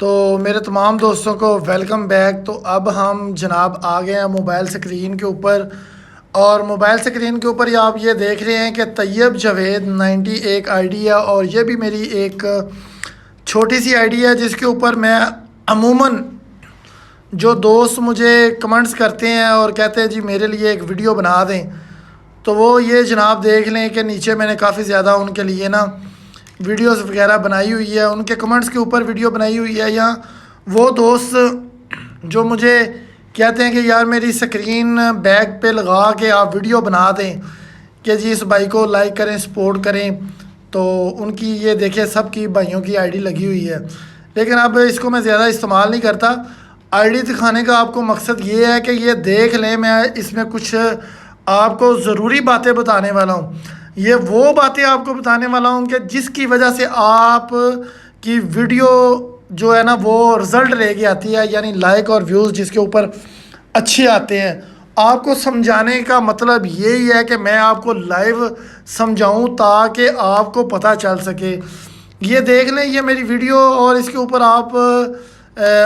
तो मेरे तमाम दोस्तों को वेलकम बैक। तो अब हम जनाब आ गए हैं मोबाइल स्क्रीन के ऊपर, और मोबाइल स्क्रीन के ऊपर आप ये देख रहे हैं कि तैयब जावेद 90 एक आईडी है, और ये भी मेरी एक छोटी सी आईडी है जिसके ऊपर मैं अमूमन जो दोस्त मुझे कमेंट्स करते हैं और कहते हैं जी मेरे लिए एक वीडियो बना दें, तो वो ये जनाब देख लें कि नीचे मैंने काफ़ी ज़्यादा उनके लिए ना वीडियोस वगैरह बनाई हुई है, उनके कमेंट्स के ऊपर वीडियो बनाई हुई है। या वो दोस्त जो मुझे कहते हैं कि यार मेरी स्क्रीन बैक पे लगा के आप वीडियो बना दें कि जी इस भाई को लाइक करें, सपोर्ट करें, तो उनकी ये देखिए सबकी भाइयों की आईडी लगी हुई है। लेकिन अब इसको मैं ज़्यादा इस्तेमाल नहीं करता। आईडी दिखाने का आपको मकसद ये है कि ये देख लें, मैं इसमें कुछ आपको ज़रूरी बातें बताने वाला हूँ। ये वो बातें आपको बताने वाला हूँ कि जिसकी वजह से आप की वीडियो जो है ना वो रिज़ल्ट लेके आती है, यानी लाइक और व्यूज़ जिसके ऊपर अच्छे आते हैं। आपको समझाने का मतलब यही है कि मैं आपको लाइव समझाऊं ताकि आपको पता चल सके। ये देख लें, ये मेरी वीडियो, और इसके ऊपर आप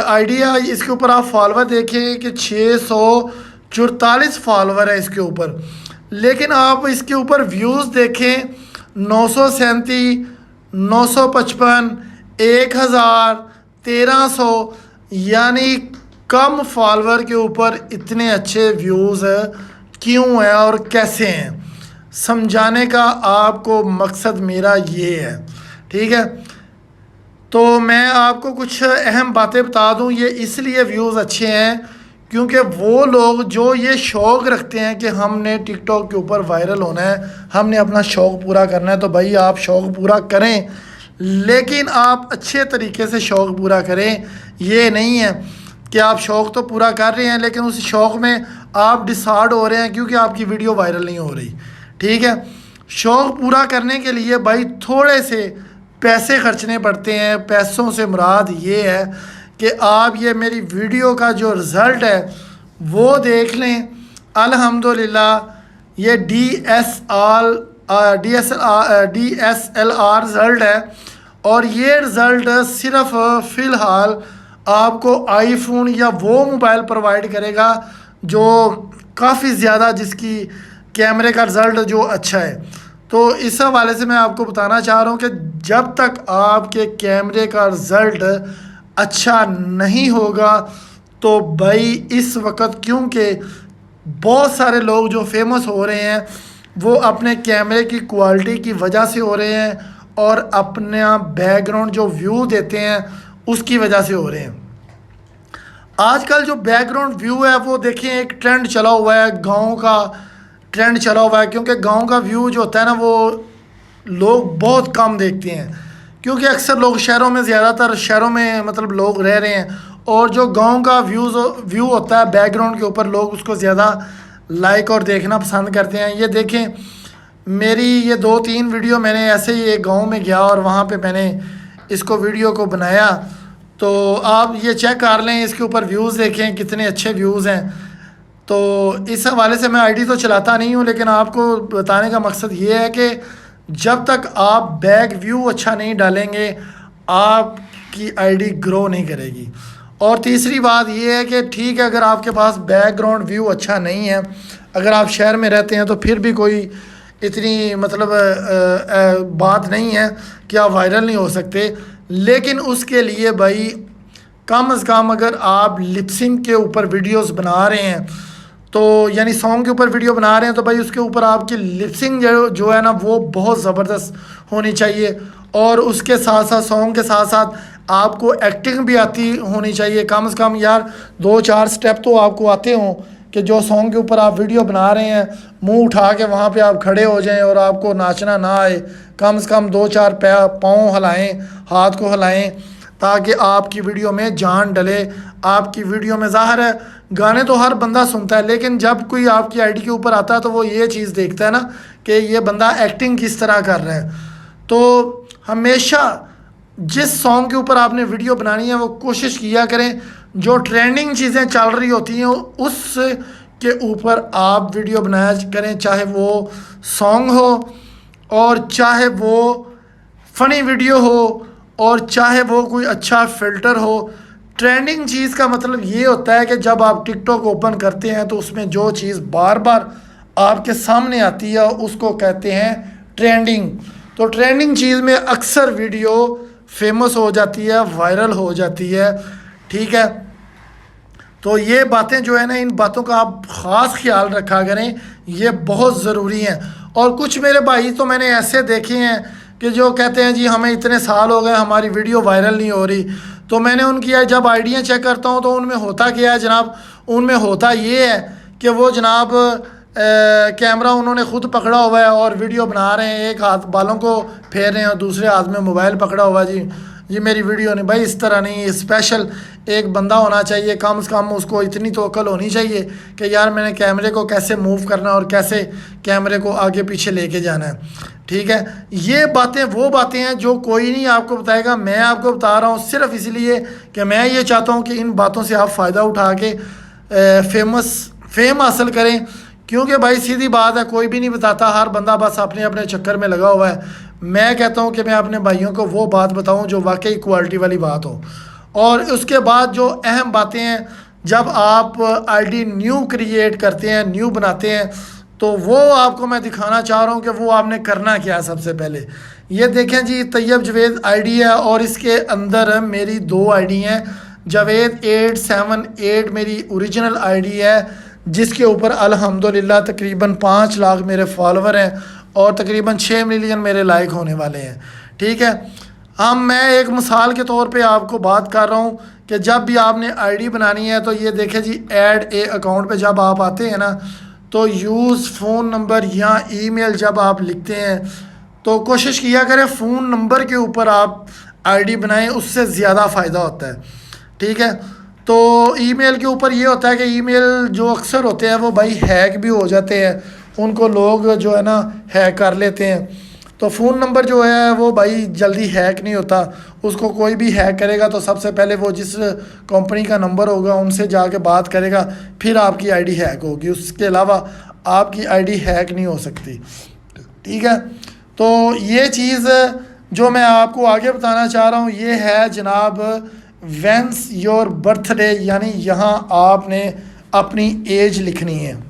आइडिया, इसके ऊपर आप फॉलोवर देखें कि 644 फॉलोवर है इसके ऊपर। लेकिन आप इसके ऊपर व्यूज़ देखें 937, 955, 1000, 1300, यानी कम फॉलोवर के ऊपर इतने अच्छे व्यूज़ क्यों हैं और कैसे हैं, समझाने का आपको मकसद मेरा ये है। ठीक है, तो मैं आपको कुछ अहम बातें बता दूं। ये इसलिए व्यूज़ अच्छे हैं क्योंकि वो लोग जो ये शौक़ रखते हैं कि हमने टिकटॉक के ऊपर वायरल होना है, हमने अपना शौक़ पूरा करना है, तो भाई आप शौक़ पूरा करें, लेकिन आप अच्छे तरीके से शौक़ पूरा करें। ये नहीं है कि आप शौक़ तो पूरा कर रहे हैं लेकिन उस शौक़ में आप डिसऑर्ड हो रहे हैं क्योंकि आपकी वीडियो वायरल नहीं हो रही। ठीक है, शौक़ पूरा करने के लिए भाई थोड़े से पैसे खर्चने पड़ते हैं। पैसों से मुराद ये है कि आप ये मेरी वीडियो का जो रिज़ल्ट है वो देख लें। अल्हम्दुलिल्लाह ये DSLR रिज़ल्ट है, और ये रिज़ल्ट सिर्फ फ़िलहाल आपको आईफोन या वो मोबाइल प्रोवाइड करेगा जो काफ़ी ज़्यादा जिसकी कैमरे का रिज़ल्ट जो अच्छा है। तो इस हवाले से मैं आपको बताना चाह रहा हूँ कि जब तक आपके कैमरे का रिज़ल्ट अच्छा नहीं होगा तो भाई इस वक्त, क्योंकि बहुत सारे लोग जो फेमस हो रहे हैं वो अपने कैमरे की क्वालिटी की वजह से हो रहे हैं और अपना बैकग्राउंड जो व्यू देते हैं उसकी वजह से हो रहे हैं। आजकल जो बैकग्राउंड व्यू है वो देखिए एक ट्रेंड चला हुआ है, गाँव का ट्रेंड चला हुआ है, क्योंकि गांव का व्यू जो होता है ना वो लोग बहुत कम देखते हैं, क्योंकि अक्सर लोग शहरों में, ज़्यादातर शहरों में मतलब लोग रह रहे हैं, और जो गांव का व्यू होता है बैकग्राउंड के ऊपर लोग उसको ज़्यादा लाइक और देखना पसंद करते हैं। ये देखें मेरी ये 2-3 वीडियो मैंने ऐसे ही एक गाँव में गया और वहाँ पर मैंने इसको वीडियो को बनाया, तो आप ये चेक कर लें, इसके ऊपर व्यूज़ देखें कितने अच्छे व्यूज़ हैं। तो इस हवाले से मैं आईडी तो चलाता नहीं हूँ, लेकिन आपको बताने का मकसद ये है कि जब तक आप बैक व्यू अच्छा नहीं डालेंगे आपकी आईडी ग्रो नहीं करेगी। और तीसरी बात ये है कि ठीक है, अगर आपके पास बैकग्राउंड व्यू अच्छा नहीं है, अगर आप शहर में रहते हैं तो फिर भी कोई इतनी मतलब बात नहीं है कि आप वायरल नहीं हो सकते। लेकिन उसके लिए भाई कम से कम अगर आप लिपसिंग के ऊपर वीडियोस बना रहे हैं, तो यानी सॉन्ग के ऊपर वीडियो बना रहे हैं, तो भाई उसके ऊपर आपकी लिपसिंग जो है ना वो बहुत ज़बरदस्त होनी चाहिए, और उसके साथ साथ सॉन्ग के साथ साथ आपको एक्टिंग भी आती होनी चाहिए। कम से कम यार 2-4 स्टेप तो आपको आते हों कि जो सॉन्ग के ऊपर आप वीडियो बना रहे हैं मुंह उठा के वहाँ पे आप खड़े हो जाएं और आपको नाचना ना आए, कम से कम 2-4 पाँव हिलाएँ, हाथ को हिलाएँ, ताकि आपकी वीडियो में जान डले। आपकी वीडियो में ज़ाहिर है गाने तो हर बंदा सुनता है, लेकिन जब कोई आपकी आईडी के ऊपर आता है तो वो ये चीज़ देखता है ना कि ये बंदा एक्टिंग किस तरह कर रहा है। तो हमेशा जिस सॉन्ग के ऊपर आपने वीडियो बनानी है वो कोशिश किया करें जो ट्रेंडिंग चीज़ें चल रही होती हैं उस के ऊपर आप वीडियो बनाया करें, चाहे वो सॉन्ग हो और चाहे वो फ़नी वीडियो हो और चाहे वो कोई अच्छा फ़िल्टर हो। ट्रेंडिंग चीज़ का मतलब ये होता है कि जब आप टिकटॉक ओपन करते हैं तो उसमें जो चीज़ बार बार आपके सामने आती है उसको कहते हैं ट्रेंडिंग। तो ट्रेंडिंग चीज़ में अक्सर वीडियो फेमस हो जाती है, वायरल हो जाती है, ठीक है। तो ये बातें जो है ना, इन बातों का आप ख़ास ख्याल रखा करें, ये बहुत ज़रूरी हैं। और कुछ मेरे भाई तो मैंने ऐसे देखे हैं कि जो कहते हैं जी हमें इतने साल हो गए हमारी वीडियो वायरल नहीं हो रही। तो मैंने उनकी जब आइडियाँ चेक करता हूँ तो उनमें होता क्या है जनाब, उनमें होता ये है कि वो जनाब कैमरा उन्होंने खुद पकड़ा हुआ है और वीडियो बना रहे हैं, एक हाथ बालों को फेर रहे हैं और दूसरे हाथ में मोबाइल पकड़ा हुआ है। जी मेरी वीडियो नहीं। भाई इस तरह नहीं, स्पेशल एक बंदा होना चाहिए, कम से कम उसको इतनी तो अकल होनी चाहिए कि यार मैंने कैमरे को कैसे मूव करना है और कैसे कैमरे को आगे पीछे लेके जाना है, ठीक है। ये बातें वो बातें हैं जो कोई नहीं आपको बताएगा, मैं आपको बता रहा हूँ सिर्फ इसलिए कि मैं ये चाहता हूँ कि इन बातों से आप फ़ायदा उठा के फेम हासिल करें। क्योंकि भाई सीधी बात है, कोई भी नहीं बताता, हर बंदा बस अपने अपने चक्कर में लगा हुआ है। मैं कहता हूँ कि मैं अपने भाइयों को वो बात बताऊँ जो वाकई क्वालिटी वाली बात हो। और उसके बाद जो अहम बातें हैं, जब आप आईडी न्यू क्रिएट करते हैं, न्यू बनाते हैं, तो वो आपको मैं दिखाना चाह रहा हूँ कि वो आपने करना क्या है। सबसे पहले ये देखें जी, तैयब जवेद आईडी है और इसके अंदर मेरी 2 आईडी हैं। जावेद 878 मेरी ओरिजिनल आईडी है, जिसके ऊपर अल्हम्दुलिल्लाह तकरीबन 5 लाख मेरे फॉलोवर हैं और तकरीबन 6 मिलियन मेरे लाइक होने वाले हैं, ठीक है। मैं एक मिसाल के तौर पे आपको बात कर रहा हूँ कि जब भी आपने आईडी बनानी है तो ये देखें जी, ऐड ए अकाउंट पे जब आप आते हैं ना, तो यूज़ फ़ोन नंबर या ईमेल जब आप लिखते हैं तो कोशिश किया करें फ़ोन नंबर के ऊपर आप आईडी बनाएं, उससे ज़्यादा फ़ायदा होता है, ठीक है। तो ईमेल के ऊपर ये होता है कि ईमेल जो अक्सर होते हैं वो भाई हैक भी हो जाते हैं, उनको लोग जो है ना हैक कर लेते हैं। तो फ़ोन नंबर जो है वो भाई जल्दी हैक नहीं होता, उसको कोई भी हैक करेगा तो सबसे पहले वो जिस कंपनी का नंबर होगा उनसे जाके बात करेगा, फिर आपकी आईडी हैक होगी, उसके अलावा आपकी आईडी हैक नहीं हो सकती, ठीक है। तो ये चीज़ जो मैं आपको आगे बताना चाह रहा हूँ ये है जनाब, व्हेंस योर बर्थडे, यानी यहाँ आपने अपनी एज लिखनी है।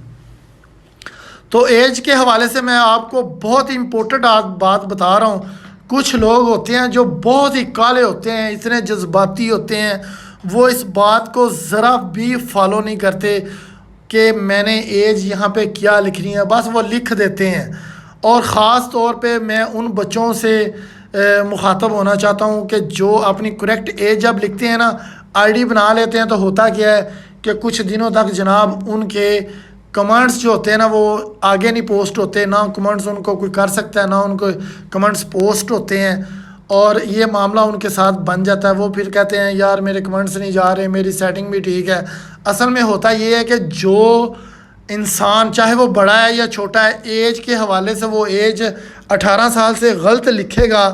तो एज के हवाले से मैं आपको बहुत इम्पोर्टेंट बात बता रहा हूँ। कुछ लोग होते हैं जो बहुत ही काले होते हैं, इतने जज्बाती होते हैं, वो इस बात को ज़रा भी फॉलो नहीं करते कि मैंने एज यहाँ पे क्या लिखनी है, बस वो लिख देते हैं। और ख़ास तौर पे मैं उन बच्चों से मुखातब होना चाहता हूँ कि जो अपनी करेक्ट एज जब लिखते हैं ना, आईडी बना लेते हैं, तो होता क्या है कि कुछ दिनों तक जनाब उनके कमेंट्स जो होते हैं ना वो आगे नहीं पोस्ट होते, ना कमेंट्स उनको कोई कर सकता है, ना उनको कमेंट्स पोस्ट होते हैं, और ये मामला उनके साथ बन जाता है। वो फिर कहते हैं यार मेरे कमेंट्स नहीं जा रहे, मेरी सेटिंग भी ठीक है। असल में होता ये है कि जो इंसान चाहे वो बड़ा है या छोटा है, एज के हवाले से वो एज 18 साल से गलत लिखेगा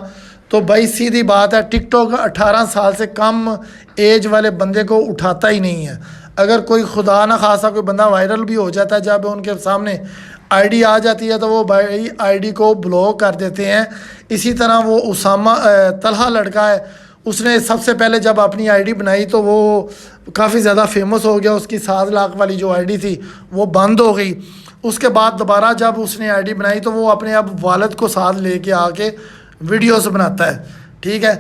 तो भाई सीधी बात है, टिकटॉक 18 साल से कम एज वाले बंदे को उठाता ही नहीं है। अगर कोई खुदा ना खासा कोई बंदा वायरल भी हो जाता है, जब उनके सामने आईडी आ जाती है तो वो भाई आईडी को ब्लॉक कर देते हैं। इसी तरह वो उसामा तलहा लड़का है, उसने सबसे पहले जब अपनी आईडी बनाई तो वो काफ़ी ज़्यादा फेमस हो गया, उसकी 7 लाख वाली जो आईडी थी वो बंद हो गई। उसके बाद दोबारा जब उसने आईडी बनाई तो वो अपने अब वालिद को साथ लेके आके वीडियोस बनाता है, ठीक है।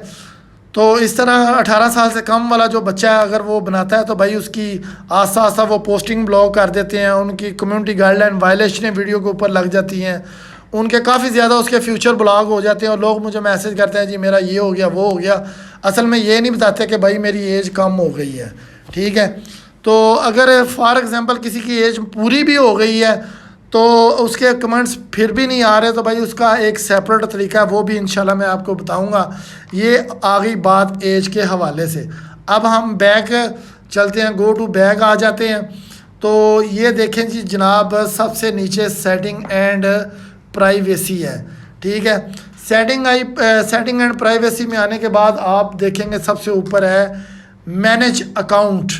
तो इस तरह 18 साल से कम वाला जो बच्चा है अगर वो बनाता है तो भाई उसकी आस्ता आस्ता वो पोस्टिंग ब्लॉक कर देते हैं, उनकी कम्युनिटी गाइडलाइन वायलेशन वीडियो के ऊपर लग जाती हैं, उनके काफ़ी ज़्यादा उसके फ्यूचर ब्लॉक हो जाते हैं और लोग मुझे मैसेज करते हैं जी मेरा ये हो गया वो हो गया। असल में ये नहीं बताते कि भाई मेरी एज कम हो गई है, ठीक है। तो अगर फॉर एग्ज़ाम्पल किसी की एज पूरी भी हो गई है तो उसके कमेंट्स फिर भी नहीं आ रहे तो भाई उसका एक सेपरेट तरीका है, वो भी इंशाल्लाह मैं आपको बताऊंगा। ये आ गई बात एज के हवाले से। अब हम बैक चलते हैं, गो टू बैक आ जाते हैं। तो ये देखें जी जनाब, सबसे नीचे सेटिंग एंड प्राइवेसी है, ठीक है। सेटिंग एंड प्राइवेसी में आने के बाद आप देखेंगे सबसे ऊपर है मैनेज अकाउंट,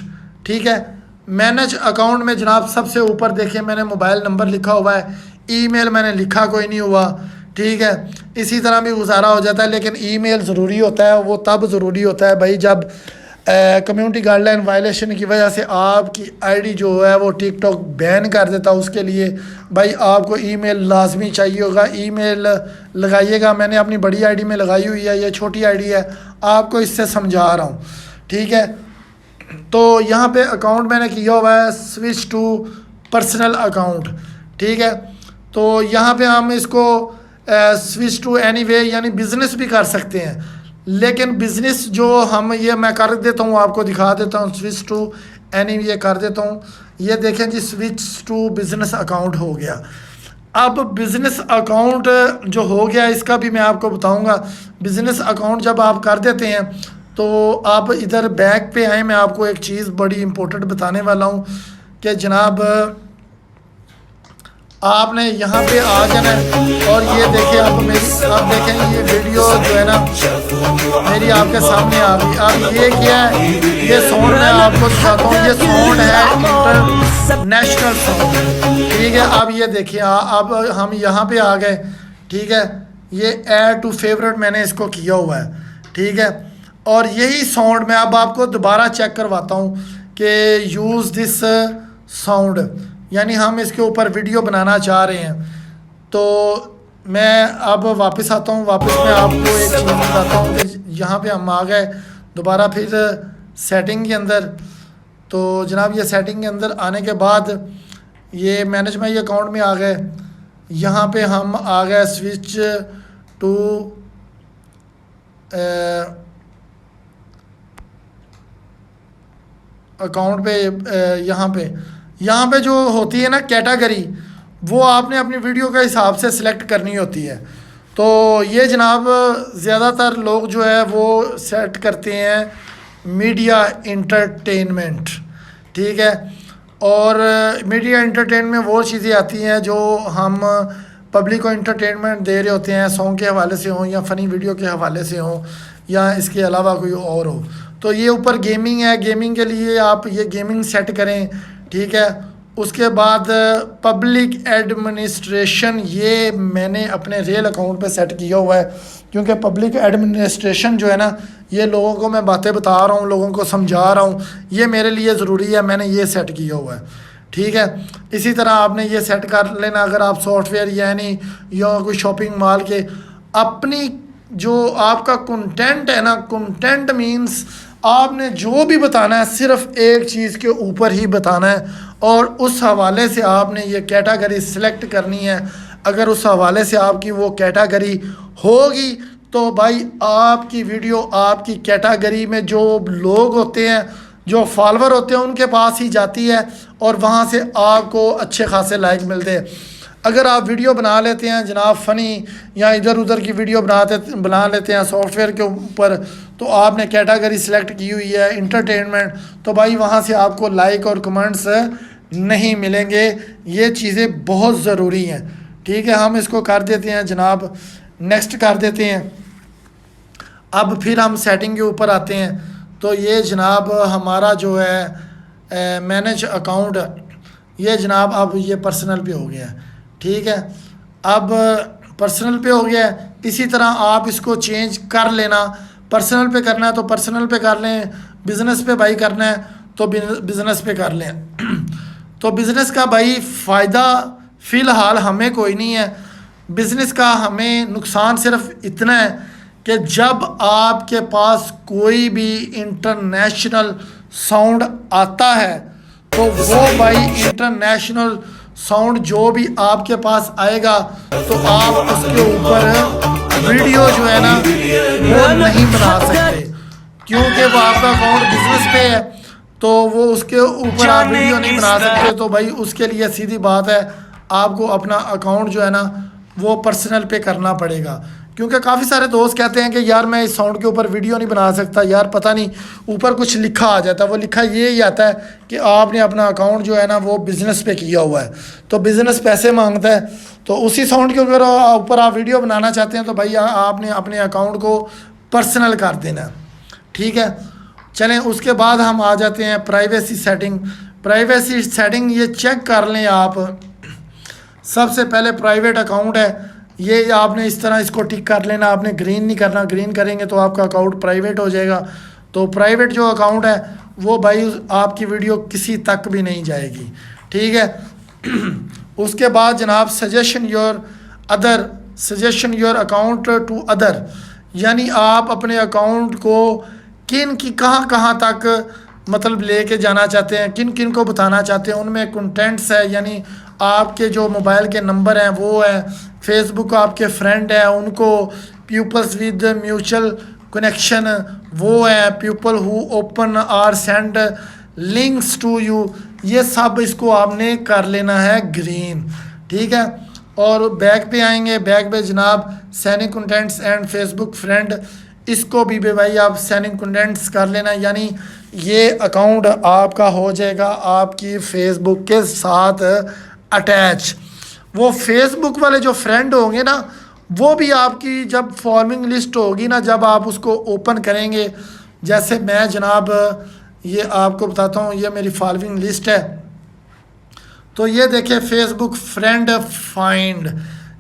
ठीक है। मैनेज अकाउंट में जनाब सबसे ऊपर देखिए मैंने मोबाइल नंबर लिखा हुआ है, ईमेल मैंने लिखा कोई नहीं हुआ, ठीक है। इसी तरह भी गुजारा हो जाता है, लेकिन ईमेल ज़रूरी होता है। वो तब ज़रूरी होता है भाई जब कम्युनिटी गाइडलाइन वायलेशन की वजह से आपकी आईडी जो है वो टिकटॉक बैन कर देता है। उसके लिए भाई आपको ईमेल लाजमी चाहिए होगा, ईमेल लगाइएगा। मैंने अपनी बड़ी आईडी में लगाई हुई है, ये छोटी आईडी है, आपको इससे समझा रहा हूँ, ठीक है। तो यहाँ पे अकाउंट मैंने किया हुआ है स्विच टू पर्सनल अकाउंट, ठीक है। तो यहाँ पे हम इसको स्विच टू एनीवे यानी बिज़नेस भी कर सकते हैं, लेकिन बिज़नेस जो हम ये मैं कर देता हूँ, आपको दिखा देता हूँ। स्विच टू एनीवे कर देता हूँ, ये देखें जी, स्विच टू बिज़नेस अकाउंट हो गया। अब बिज़नेस अकाउंट जो हो गया इसका भी मैं आपको बताऊंगा। बिज़नेस अकाउंट जब आप कर देते हैं तो आप इधर बैक पे आए, मैं आपको एक चीज़ बड़ी इम्पोर्टेंट बताने वाला हूँ कि जनाब आपने यहाँ पे आ जाना है और ये देखें आप देखें ये वीडियो जो है ना मेरी आपके सामने आ गई। अब ये क्या है, ये साउंड मैं आपको दिखाता हूँ। ये साउंड है इंटरनेशनल साउंड, ठीक है। अब ये देखिए अब हम यहाँ पे आ गए, ठीक है। ये ऐड टू फेवरेट मैंने इसको किया हुआ है, ठीक है। और यही साउंड मैं अब आपको दोबारा चेक करवाता हूँ कि यूज़ दिस साउंड, यानी हम इसके ऊपर वीडियो बनाना चाह रहे हैं। तो मैं अब वापस आता हूँ, वापस मैं आपको एक चीज़ बताता हूँ कि यहाँ पे हम आ गए दोबारा फिर सेटिंग के अंदर। तो जनाब ये सेटिंग के अंदर आने के बाद ये मैनेज माई अकाउंट में आ गए। यहाँ पे हम आ गए स्विच टू अकाउंट पे। यहाँ पे जो होती है ना कैटेगरी, वो आपने अपनी वीडियो के हिसाब से सिलेक्ट करनी होती है। तो ये जनाब ज़्यादातर लोग जो है वो सेट करते हैं मीडिया इंटरटेनमेंट, ठीक है। और मीडिया इंटरटेनमेंट वो चीज़ें आती हैं जो हम पब्लिक को इंटरटेनमेंट दे रहे होते हैं, सॉन्ग के हवाले से हों या फ़नी वीडियो के हवाले से हों या इसके अलावा कोई और हो। तो ये ऊपर गेमिंग है, गेमिंग के लिए आप ये गेमिंग सेट करें, ठीक है। उसके बाद पब्लिक एडमिनिस्ट्रेशन, ये मैंने अपने रियल अकाउंट पे सेट किया हुआ है, क्योंकि पब्लिक एडमिनिस्ट्रेशन जो है ना, ये लोगों को मैं बातें बता रहा हूँ, लोगों को समझा रहा हूँ, ये मेरे लिए ज़रूरी है, मैंने ये सेट किया हुआ है, ठीक है। इसी तरह आपने ये सेट कर लेना अगर आप सॉफ्टवेयर यानी या कोई शॉपिंग मॉल के अपनी जो आपका कंटेंट है ना, कंटेंट मीन्स आपने जो भी बताना है सिर्फ एक चीज़ के ऊपर ही बताना है और उस हवाले से आपने ये कैटेगरी सिलेक्ट करनी है। अगर उस हवाले से आपकी वो कैटेगरी होगी तो भाई आपकी वीडियो आपकी कैटेगरी में जो लोग होते हैं, जो फॉलोअर होते हैं, उनके पास ही जाती है और वहाँ से आपको अच्छे खासे लाइक मिलते हैं। अगर आप वीडियो बना लेते हैं जनाब फ़नी या इधर उधर की वीडियो बना लेते हैं सॉफ्टवेयर के ऊपर, तो आपने कैटेगरी सिलेक्ट की हुई है इंटरटेनमेंट, तो भाई वहाँ से आपको लाइक और कमेंट्स नहीं मिलेंगे। ये चीज़ें बहुत ज़रूरी हैं, ठीक है। हम इसको कर देते हैं जनाब, नेक्स्ट कर देते हैं। अब फिर हम सेटिंग के ऊपर आते हैं। तो ये जनाब हमारा जो है मैनेज अकाउंट, ये जनाब अब ये पर्सनल पे हो गया है, ठीक है। अब पर्सनल पे हो गया है, इसी तरह आप इसको चेंज कर लेना। पर्सनल पे करना है तो पर्सनल पे कर लें, बिज़नेस पे भाई करना है तो बिज़नेस पे कर लें। तो बिज़नेस का भाई फ़ायदा फ़िलहाल हमें कोई नहीं है। बिज़नेस का हमें नुकसान सिर्फ इतना है कि जब आपके पास कोई भी इंटरनेशनल साउंड आता है तो वो भाई इंटरनेशनल साउंड जो भी आपके पास आएगा तो आप उसके ऊपर वीडियो जो है ना वो नहीं बना सकते, क्योंकि वो आपका अकाउंट बिजनेस पे है तो वो उसके ऊपर आप वीडियो नहीं बना सकते। तो भाई उसके लिए सीधी बात है आपको अपना अकाउंट जो है ना वो पर्सनल पे करना पड़ेगा। क्योंकि काफ़ी सारे दोस्त कहते हैं कि यार मैं इस साउंड के ऊपर वीडियो नहीं बना सकता, यार पता नहीं ऊपर कुछ लिखा आ जाता है। वो लिखा ये ही आता है कि आपने अपना अकाउंट जो है ना वो बिज़नेस पे किया हुआ है, तो बिज़नेस पैसे मांगता है। तो उसी साउंड के ऊपर आप वीडियो बनाना चाहते हैं तो भाई आपने अपने अकाउंट को पर्सनल कर देना, ठीक है। चलें उसके बाद हम आ जाते हैं प्राइवेसी सेटिंग। प्राइवेसी सेटिंग ये चेक कर लें आप। सबसे पहले प्राइवेट अकाउंट है, ये आपने इस तरह इसको टिक कर लेना, आपने ग्रीन नहीं करना, ग्रीन करेंगे तो आपका अकाउंट प्राइवेट हो जाएगा। तो प्राइवेट जो अकाउंट है वो भाई आपकी वीडियो किसी तक भी नहीं जाएगी, ठीक है। उसके बाद जनाब suggestion your account to other, यानी आप अपने अकाउंट को किन की कहाँ कहाँ तक मतलब लेके जाना चाहते हैं, किन किन को बताना चाहते हैं, उनमें कंटेंट्स है, यानी आपके जो मोबाइल के नंबर हैं वो है, फेसबुक आपके फ्रेंड हैं उनको, पीपल्स विद म्यूचुअल कनेक्शन वो है, people who open or send links to you, ये सब इसको आपने कर लेना है ग्रीन, ठीक है। और बैक पे आएंगे, बैक पे जनाब सैनिक कंटेंट्स एंड फेसबुक फ्रेंड, इसको भी भाई आप सैनिक कंटेंट्स कर लेना, यानी ये अकाउंट आपका हो जाएगा आपकी फेसबुक के साथ अटैच। वो फेसबुक वाले जो फ्रेंड होंगे ना वो भी आपकी जब फॉलोइंग लिस्ट होगी ना, जब आप उसको ओपन करेंगे, जैसे मैं जनाब ये आपको बताता हूँ, ये मेरी फॉलोइंग लिस्ट है। तो ये देखिए फेसबुक फ्रेंड फाइंड,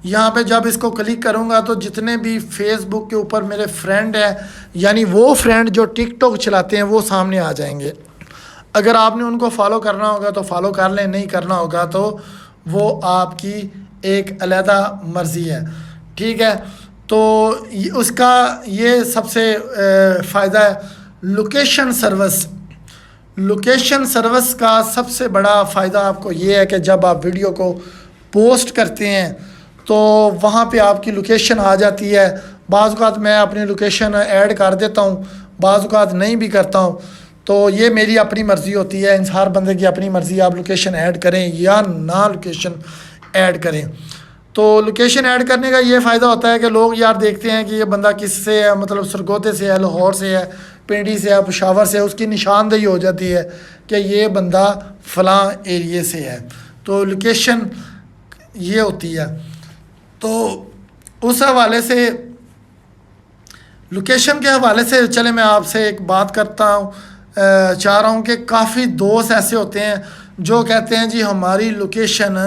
यहाँ पे जब इसको क्लिक करूँगा तो जितने भी फेसबुक के ऊपर मेरे फ्रेंड हैं, यानी वो फ्रेंड जो टिकटॉक चलाते हैं वो सामने आ जाएंगे। अगर आपने उनको फॉलो करना होगा तो फॉलो कर लें, नहीं करना होगा तो वो आपकी एक अलहदा मर्ज़ी है, ठीक है। तो उसका ये सबसे फ़ायदा है लोकेशन सर्विस। लोकेशन सर्विस का सबसे बड़ा फ़ायदा आपको ये है कि जब आप वीडियो को पोस्ट करते हैं तो वहाँ पे आपकी लोकेशन आ जाती है। बाज़ औक़ात मैं अपनी लोकेशन ऐड कर देता हूँ, बाज़ औक़ात नहीं भी करता हूँ, तो ये मेरी अपनी मर्ज़ी होती है, हर बंदे की अपनी मर्ज़ी, आप लोकेशन ऐड करें या ना लोकेशन ऐड करें। तो लोकेशन ऐड करने का ये फ़ायदा होता है कि लोग यार देखते हैं कि ये बंदा किससे है, मतलब सरगोधे से है, लाहौर से है, पिंडी से है, पेशावर से है, उसकी निशानदेही हो जाती है कि ये बंदा फ़लाँ एरिए से है। तो लोकेशन ये होती है। तो उस हवाले से, लोकेशन के हवाले से चले मैं आपसे एक बात करता हूँ, चाह रहा हूँ कि काफ़ी दोस्त ऐसे होते हैं जो कहते हैं जी हमारी लोकेशन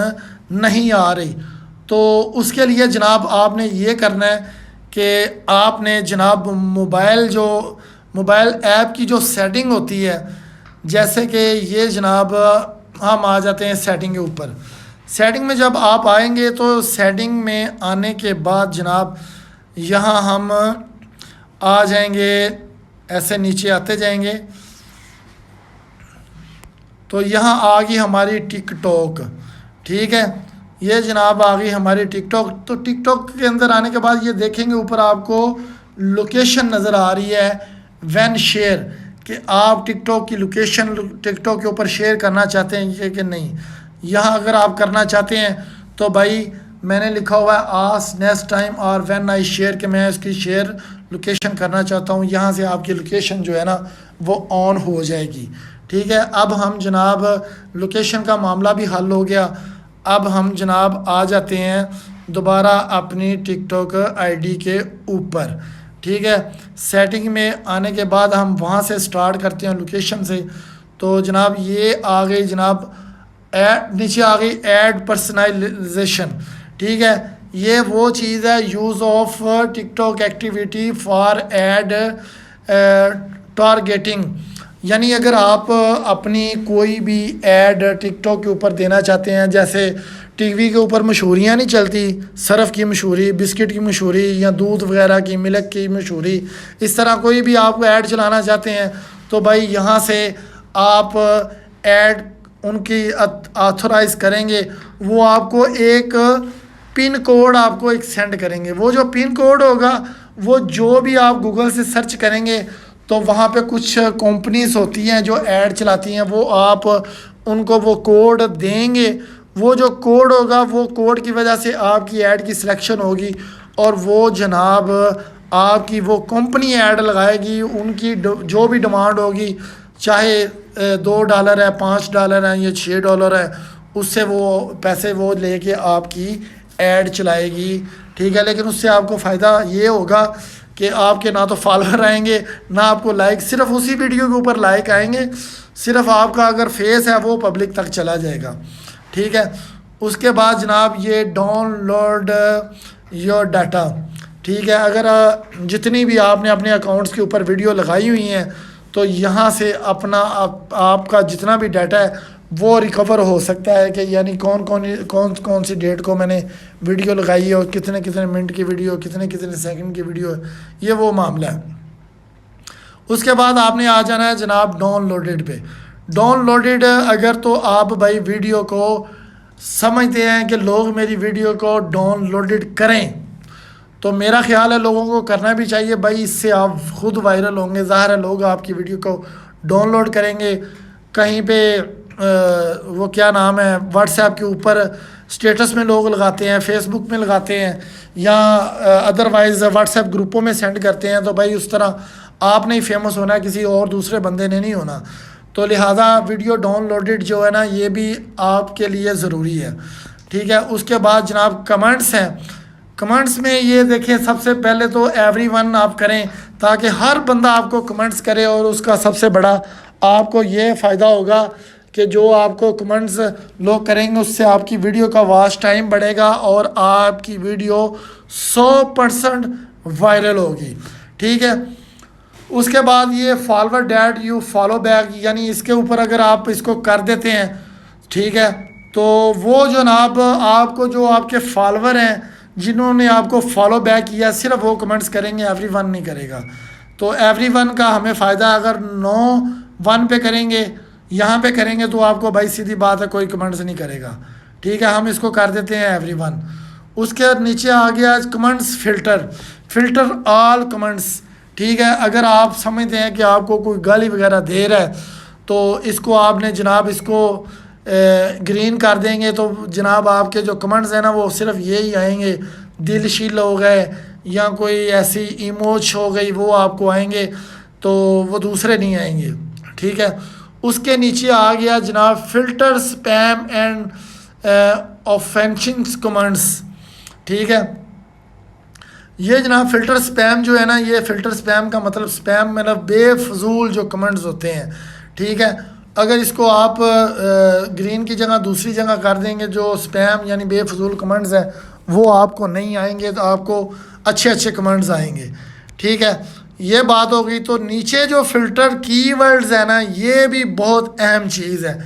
नहीं आ रही। तो उसके लिए जनाब आपने ये करना है कि आपने जनाब मोबाइल ऐप की जो सेटिंग होती है, जैसे कि ये जनाब हम आ जाते हैं सेटिंग के ऊपर। सेटिंग में जब आप आएंगे तो सेटिंग में आने के बाद जनाब यहाँ हम आ जाएंगे, ऐसे नीचे आते जाएंगे तो यहाँ आ गई हमारी टिकटॉक, ठीक है। ये जनाब आ गई हमारी टिकटॉक। तो टिकटॉक के अंदर आने के बाद ये देखेंगे ऊपर आपको लोकेशन नज़र आ रही है, व्हेन शेयर, कि आप टिकटॉक की लोकेशन टिकटॉक के ऊपर शेयर करना चाहते हैं ये कि नहीं। यहाँ अगर आप करना चाहते हैं तो भाई मैंने लिखा हुआ है आस्क नेक्स्ट टाइम और व्हेन आई शेयर, कि मैं इसकी शेयर लोकेशन करना चाहता हूँ। यहाँ से आपकी लोकेशन जो है ना वो ऑन हो जाएगी, ठीक है। अब हम जनाब लोकेशन का मामला भी हल हो गया। अब हम जनाब आ जाते हैं दोबारा अपनी टिकटॉक आईडी के ऊपर, ठीक है। सेटिंग में आने के बाद हम वहाँ से स्टार्ट करते हैं लोकेशन से। तो जनाब ये आ गई जनाब नीचे आ गई ऐड पर्सनलाइजेशन, ठीक है। ये वो चीज़ है use of TikTok activity for add targeting, यानी अगर आप अपनी कोई भी ऐड टिकटॉक के ऊपर देना चाहते हैं, जैसे टीवी के ऊपर मशहूरियाँ नहीं चलती, सरफ़ की मशहूरी, बिस्किट की मशहूरी या दूध वगैरह की, मिल्क की मशहूरी, इस तरह कोई भी आप ऐड चलाना चाहते हैं तो भाई यहाँ से आप ऐड उनकी ऑथोराइज़ करेंगे, वो आपको एक पिन कोड आपको एक सेंड करेंगे। वो जो पिन कोड होगा वो जो भी आप गूगल से सर्च करेंगे तो वहाँ पे कुछ कंपनीज होती हैं जो ऐड चलाती हैं, वो आप उनको वो कोड देंगे। वो जो कोड होगा वो कोड की वजह से आपकी ऐड की सिलेक्शन होगी और वो जनाब आपकी वो कंपनी ऐड लगाएगी। उनकी जो भी डिमांड होगी, चाहे $2 है, $5 है या $6 है, उससे वो पैसे वो लेके आपकी ऐड चलाएगी, ठीक है। लेकिन उससे आपको फ़ायदा ये होगा कि आपके ना तो फॉलोअर आएंगे ना आपको लाइक, सिर्फ उसी वीडियो के ऊपर लाइक आएंगे, सिर्फ आपका अगर फेस है वो पब्लिक तक चला जाएगा, ठीक है। उसके बाद जनाब ये डाउनलोड योर डाटा, ठीक है। अगर जितनी भी आपने अपने अकाउंट्स के ऊपर वीडियो लगाई हुई हैं तो यहाँ से अपना आपका जितना भी डाटा है वो रिकवर हो सकता है कि यानी कौन सी डेट को मैंने वीडियो लगाई है और कितने कितने मिनट की वीडियो, कितने कितने सेकंड की वीडियो है, ये वो मामला है। उसके बाद आपने आ जाना है जनाब डाउनलोडेड पे। डाउनलोडेड अगर तो आप भाई वीडियो को समझते हैं कि लोग मेरी वीडियो को डाउनलोडेड करें, तो मेरा ख्याल है लोगों को करना भी चाहिए भाई, इससे आप ख़ुद वायरल होंगे। ज़ाहिर है लोग आपकी वीडियो को डाउनलोड करेंगे, कहीं पे वो क्या नाम है व्हाट्सएप के ऊपर स्टेटस में लोग लगाते हैं, फेसबुक में लगाते हैं, या अदरवाइज़ व्हाट्सएप ग्रुपों में सेंड करते हैं। तो भाई उस तरह आपने ही फेमस होना है, किसी और दूसरे बंदे ने नहीं होना। तो लिहाजा वीडियो डाउनलोडेड जो है ना ये भी आपके लिए ज़रूरी है, ठीक है। उसके बाद जनाब कमेंट्स हैं। कमेंट्स में ये देखें, सबसे पहले तो एवरीवन आप करें ताकि हर बंदा आपको कमेंट्स करे, और उसका सबसे बड़ा आपको ये फ़ायदा होगा कि जो आपको कमेंट्स लोग करेंगे उससे आपकी वीडियो का वॉच टाइम बढ़ेगा और आपकी वीडियो 100% वायरल होगी, ठीक है। उसके बाद ये forward that you follow back, यानी इसके ऊपर अगर आप इसको कर देते हैं, ठीक है, तो वो जनाब आपको जो आपके फॉलोवर हैं जिन्होंने आपको फॉलो बैक किया सिर्फ वो कमेंट्स करेंगे, एवरीवन नहीं करेगा। तो एवरीवन का हमें फ़ायदा, अगर 9-1 पे करेंगे, यहाँ पे करेंगे तो आपको भाई सीधी बात है कोई कमेंट्स नहीं करेगा, ठीक है। हम इसको कर देते हैं एवरीवन। उसके नीचे आ गया कमेंट्स फ़िल्टर ऑल कमेंट्स, ठीक है। अगर आप समझते हैं कि आपको कोई गाली वगैरह दे रहा है तो इसको आपने जनाब इसको ग्रीन कर देंगे, तो जनाब आपके जो कमेंट्स हैं ना वो सिर्फ यही आएंगे, दिल शील हो गए या कोई ऐसी इमोज हो गई वो आपको आएंगे, तो वो दूसरे नहीं आएंगे, ठीक है। उसके नीचे आ गया जनाब फ़िल्टर स्पैम एंड ऑफेंसिंग कमेंट्स, ठीक है। ये जनाब फ़िल्टर स्पैम जो है ना, ये फ़िल्टर स्पैम का मतलब स्पैम मतलब बेफजूल जो कमेंट्स होते हैं, ठीक है। अगर इसको आप ग्रीन की जगह दूसरी जगह कर देंगे, जो स्पैम यानी बेफजूल कमेंट्स हैं वो आपको नहीं आएंगे, तो आपको अच्छे अच्छे कमेंट्स आएंगे, ठीक है। ये बात हो गई। तो नीचे जो फ़िल्टर कीवर्ड्स है ना ये भी बहुत अहम चीज़ है,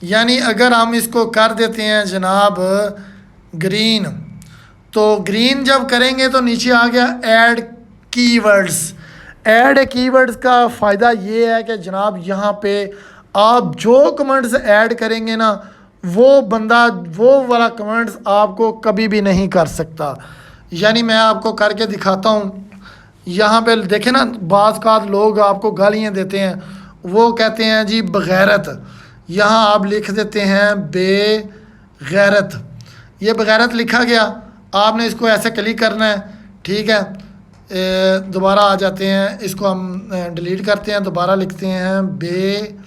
यानी अगर हम इसको कर देते हैं जनाब ग्रीन, तो ग्रीन जब करेंगे तो नीचे आ गया ऐड कीवर्ड्स। ऐड कीवर्ड्स का फ़ायदा ये है कि जनाब यहाँ पे आप जो कमेंट्स ऐड करेंगे ना वो बंदा वो वाला कमेंट्स आपको कभी भी नहीं कर सकता। यानी मैं आपको करके दिखाता हूँ, यहाँ पे देखें ना, बाज़ का लोग आपको गालियाँ देते हैं, वो कहते हैं जी बगैरत, यहाँ आप लिख देते हैं बेगैरत, ये बगैरत लिखा गया, आपने इसको ऐसे क्लिक करना है, ठीक है। दोबारा आ जाते हैं, इसको हम डिलीट करते हैं, दोबारा लिखते हैं बेगैरत,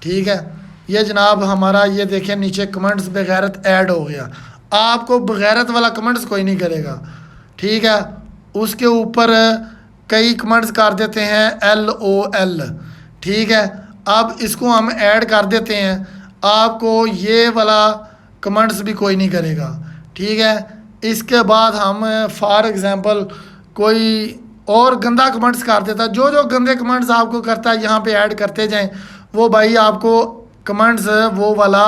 ठीक है। ये जनाब हमारा ये देखें नीचे कमेंट्स बेगैरत ऐड हो गया। आपको बगैरत वाला कमेंट्स कोई नहीं करेगा, ठीक है। उसके ऊपर कई कमेंट्स कर देते हैं LOL, ठीक है। अब इसको हम ऐड कर देते हैं, आपको ये वाला कमेंट्स भी कोई नहीं करेगा, ठीक है। इसके बाद हम फॉर एग्ज़ाम्पल कोई और गंदा कमेंट्स कर देता, जो जो गंदे कमेंट्स आपको करता है यहाँ पे ऐड करते जाएं, वो भाई आपको कमेंट्स वो वाला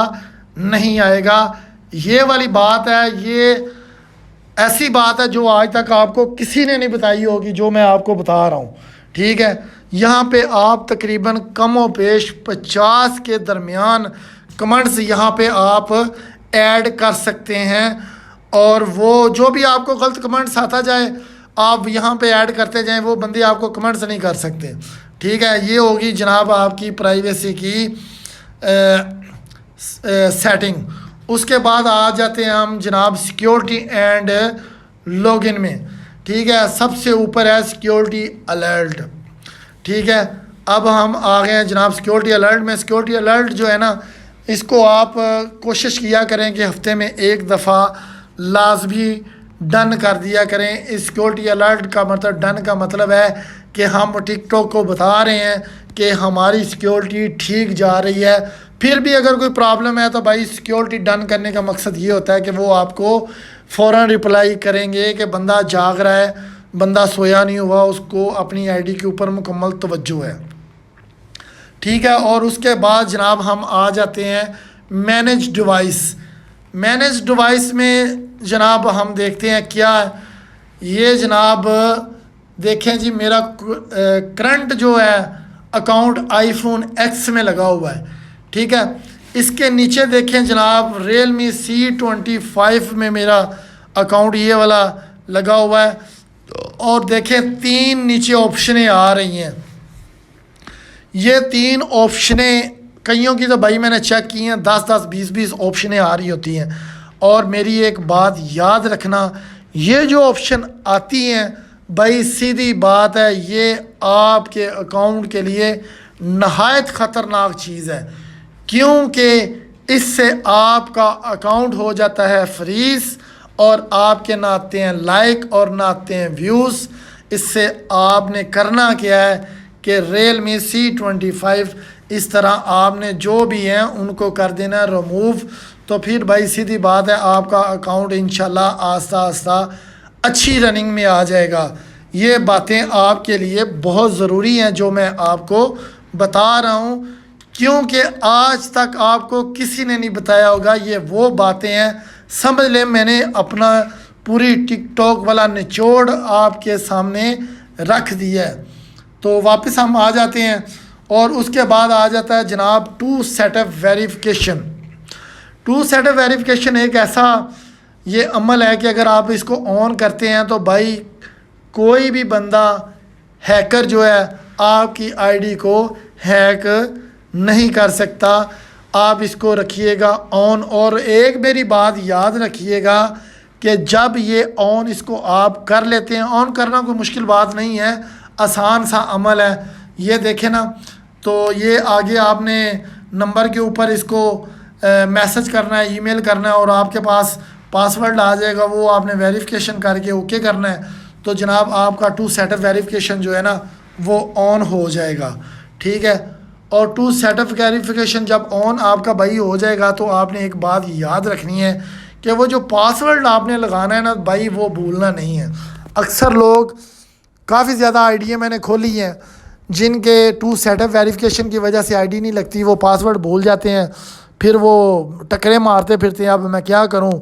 नहीं आएगा। ये वाली बात है, ये ऐसी बात है जो आज तक आपको किसी ने नहीं बताई होगी जो मैं आपको बता रहा हूँ, ठीक है। यहाँ पे आप तकरीबन कम व पेश 50 के दरमियान कमेंट्स यहाँ पे आप ऐड कर सकते हैं, और वो जो भी आपको गलत कमेंट्स आता जाए आप यहाँ पे ऐड करते जाएं, वो बंदे आपको कमेंट्स नहीं कर सकते, ठीक है। ये होगी जनाब आपकी प्राइवेसी की सेटिंग। उसके बाद आ जाते हैं हम जनाब सिक्योरिटी एंड लॉगिन में, ठीक है। सबसे ऊपर है सिक्योरिटी अलर्ट, ठीक है। अब हम आ गए हैं जनाब सिक्योरिटी अलर्ट में। सिक्योरिटी अलर्ट जो है ना इसको आप कोशिश किया करें कि हफ्ते में एक दफ़ा लाजमी डन कर दिया करें। इस सिक्योरिटी अलर्ट का मतलब डन का मतलब है कि हम टिकटॉक को बता रहे हैं कि हमारी सिक्योरिटी ठीक जा रही है, फिर भी अगर कोई प्रॉब्लम है तो भाई सिक्योरिटी डन करने का मकसद ये होता है कि वो आपको फ़ौरन रिप्लाई करेंगे कि बंदा जाग रहा है, बंदा सोया नहीं हुआ, उसको अपनी आईडी के ऊपर मुकम्मल तवज्जो है। ठीक है। और उसके बाद जनाब हम आ जाते हैं मैनेज डिवाइस। मैनेज डिवाइस में जनाब हम देखते हैं क्या ये जनाब देखें जी, मेरा करंट जो है अकाउंट आईफोन एक्स में लगा हुआ है। ठीक है। इसके नीचे देखें जनाब Realme C25 में मेरा अकाउंट ये वाला लगा हुआ है। और देखें 3 नीचे ऑप्शनें आ रही हैं। ये 3 ऑप्शनें कईयों की तो भाई मैंने चेक की हैं, 10-10 20-20 ऑप्शनें आ रही होती हैं। और मेरी एक बात याद रखना, ये जो ऑप्शन आती हैं भाई सीधी बात है ये आपके अकाउंट के लिए नहायत ख़तरनाक चीज़ है, क्योंकि इससे आपका अकाउंट हो जाता है फ्रीज और आपके ना आते हैं लाइक और ना आते हैं व्यूज़। इससे आपने करना क्या है कि Realme C25 इस तरह आपने जो भी हैं उनको कर देना रिमूव। तो फिर भाई सीधी बात है आपका अकाउंट इंशाल्लाह आस्ता आस्ता अच्छी रनिंग में आ जाएगा। ये बातें आपके लिए बहुत ज़रूरी हैं जो मैं आपको बता रहा हूँ, क्योंकि आज तक आपको किसी ने नहीं बताया होगा। ये वो बातें हैं, समझ लें मैंने अपना पूरी टिकटॉक वाला निचोड़ आपके सामने रख दिया है। तो वापस हम आ जाते हैं और उसके बाद आ जाता है जनाब two setup verification. Two setup verification एक ऐसा ये अमल है कि अगर आप इसको ऑन करते हैं तो भाई कोई भी बंदा हैकर जो है आपकी आईडी को हैक नहीं कर सकता। आप इसको रखिएगा ऑन। और एक मेरी बात याद रखिएगा कि जब ये ऑन इसको आप कर लेते हैं, ऑन करना कोई मुश्किल बात नहीं है, आसान सा अमल है। ये देखें ना, तो ये आगे आपने नंबर के ऊपर इसको मैसेज करना है, ईमेल करना है और आपके पास पासवर्ड आ जाएगा, वो आपने वेरिफिकेशन करके ओके करना है। तो जनाब आपका टू सेटअप वेरिफिकेशन जो है ना वो ऑन हो जाएगा। ठीक है। और टू सेटअप वेरिफिकेशन जब ऑन आपका भाई हो जाएगा तो आपने एक बात याद रखनी है कि वो जो पासवर्ड आपने लगाना है ना भाई वो भूलना नहीं है। अक्सर लोग काफ़ी ज़्यादा आईडियाँ मैंने खोली हैं जिनके टू सेटअप वेरिफिकेशन की वजह से आईडी नहीं लगती, वो पासवर्ड भूल जाते हैं, फिर वो टकरे मारते फिरते हैं। अब मैं क्या करूं?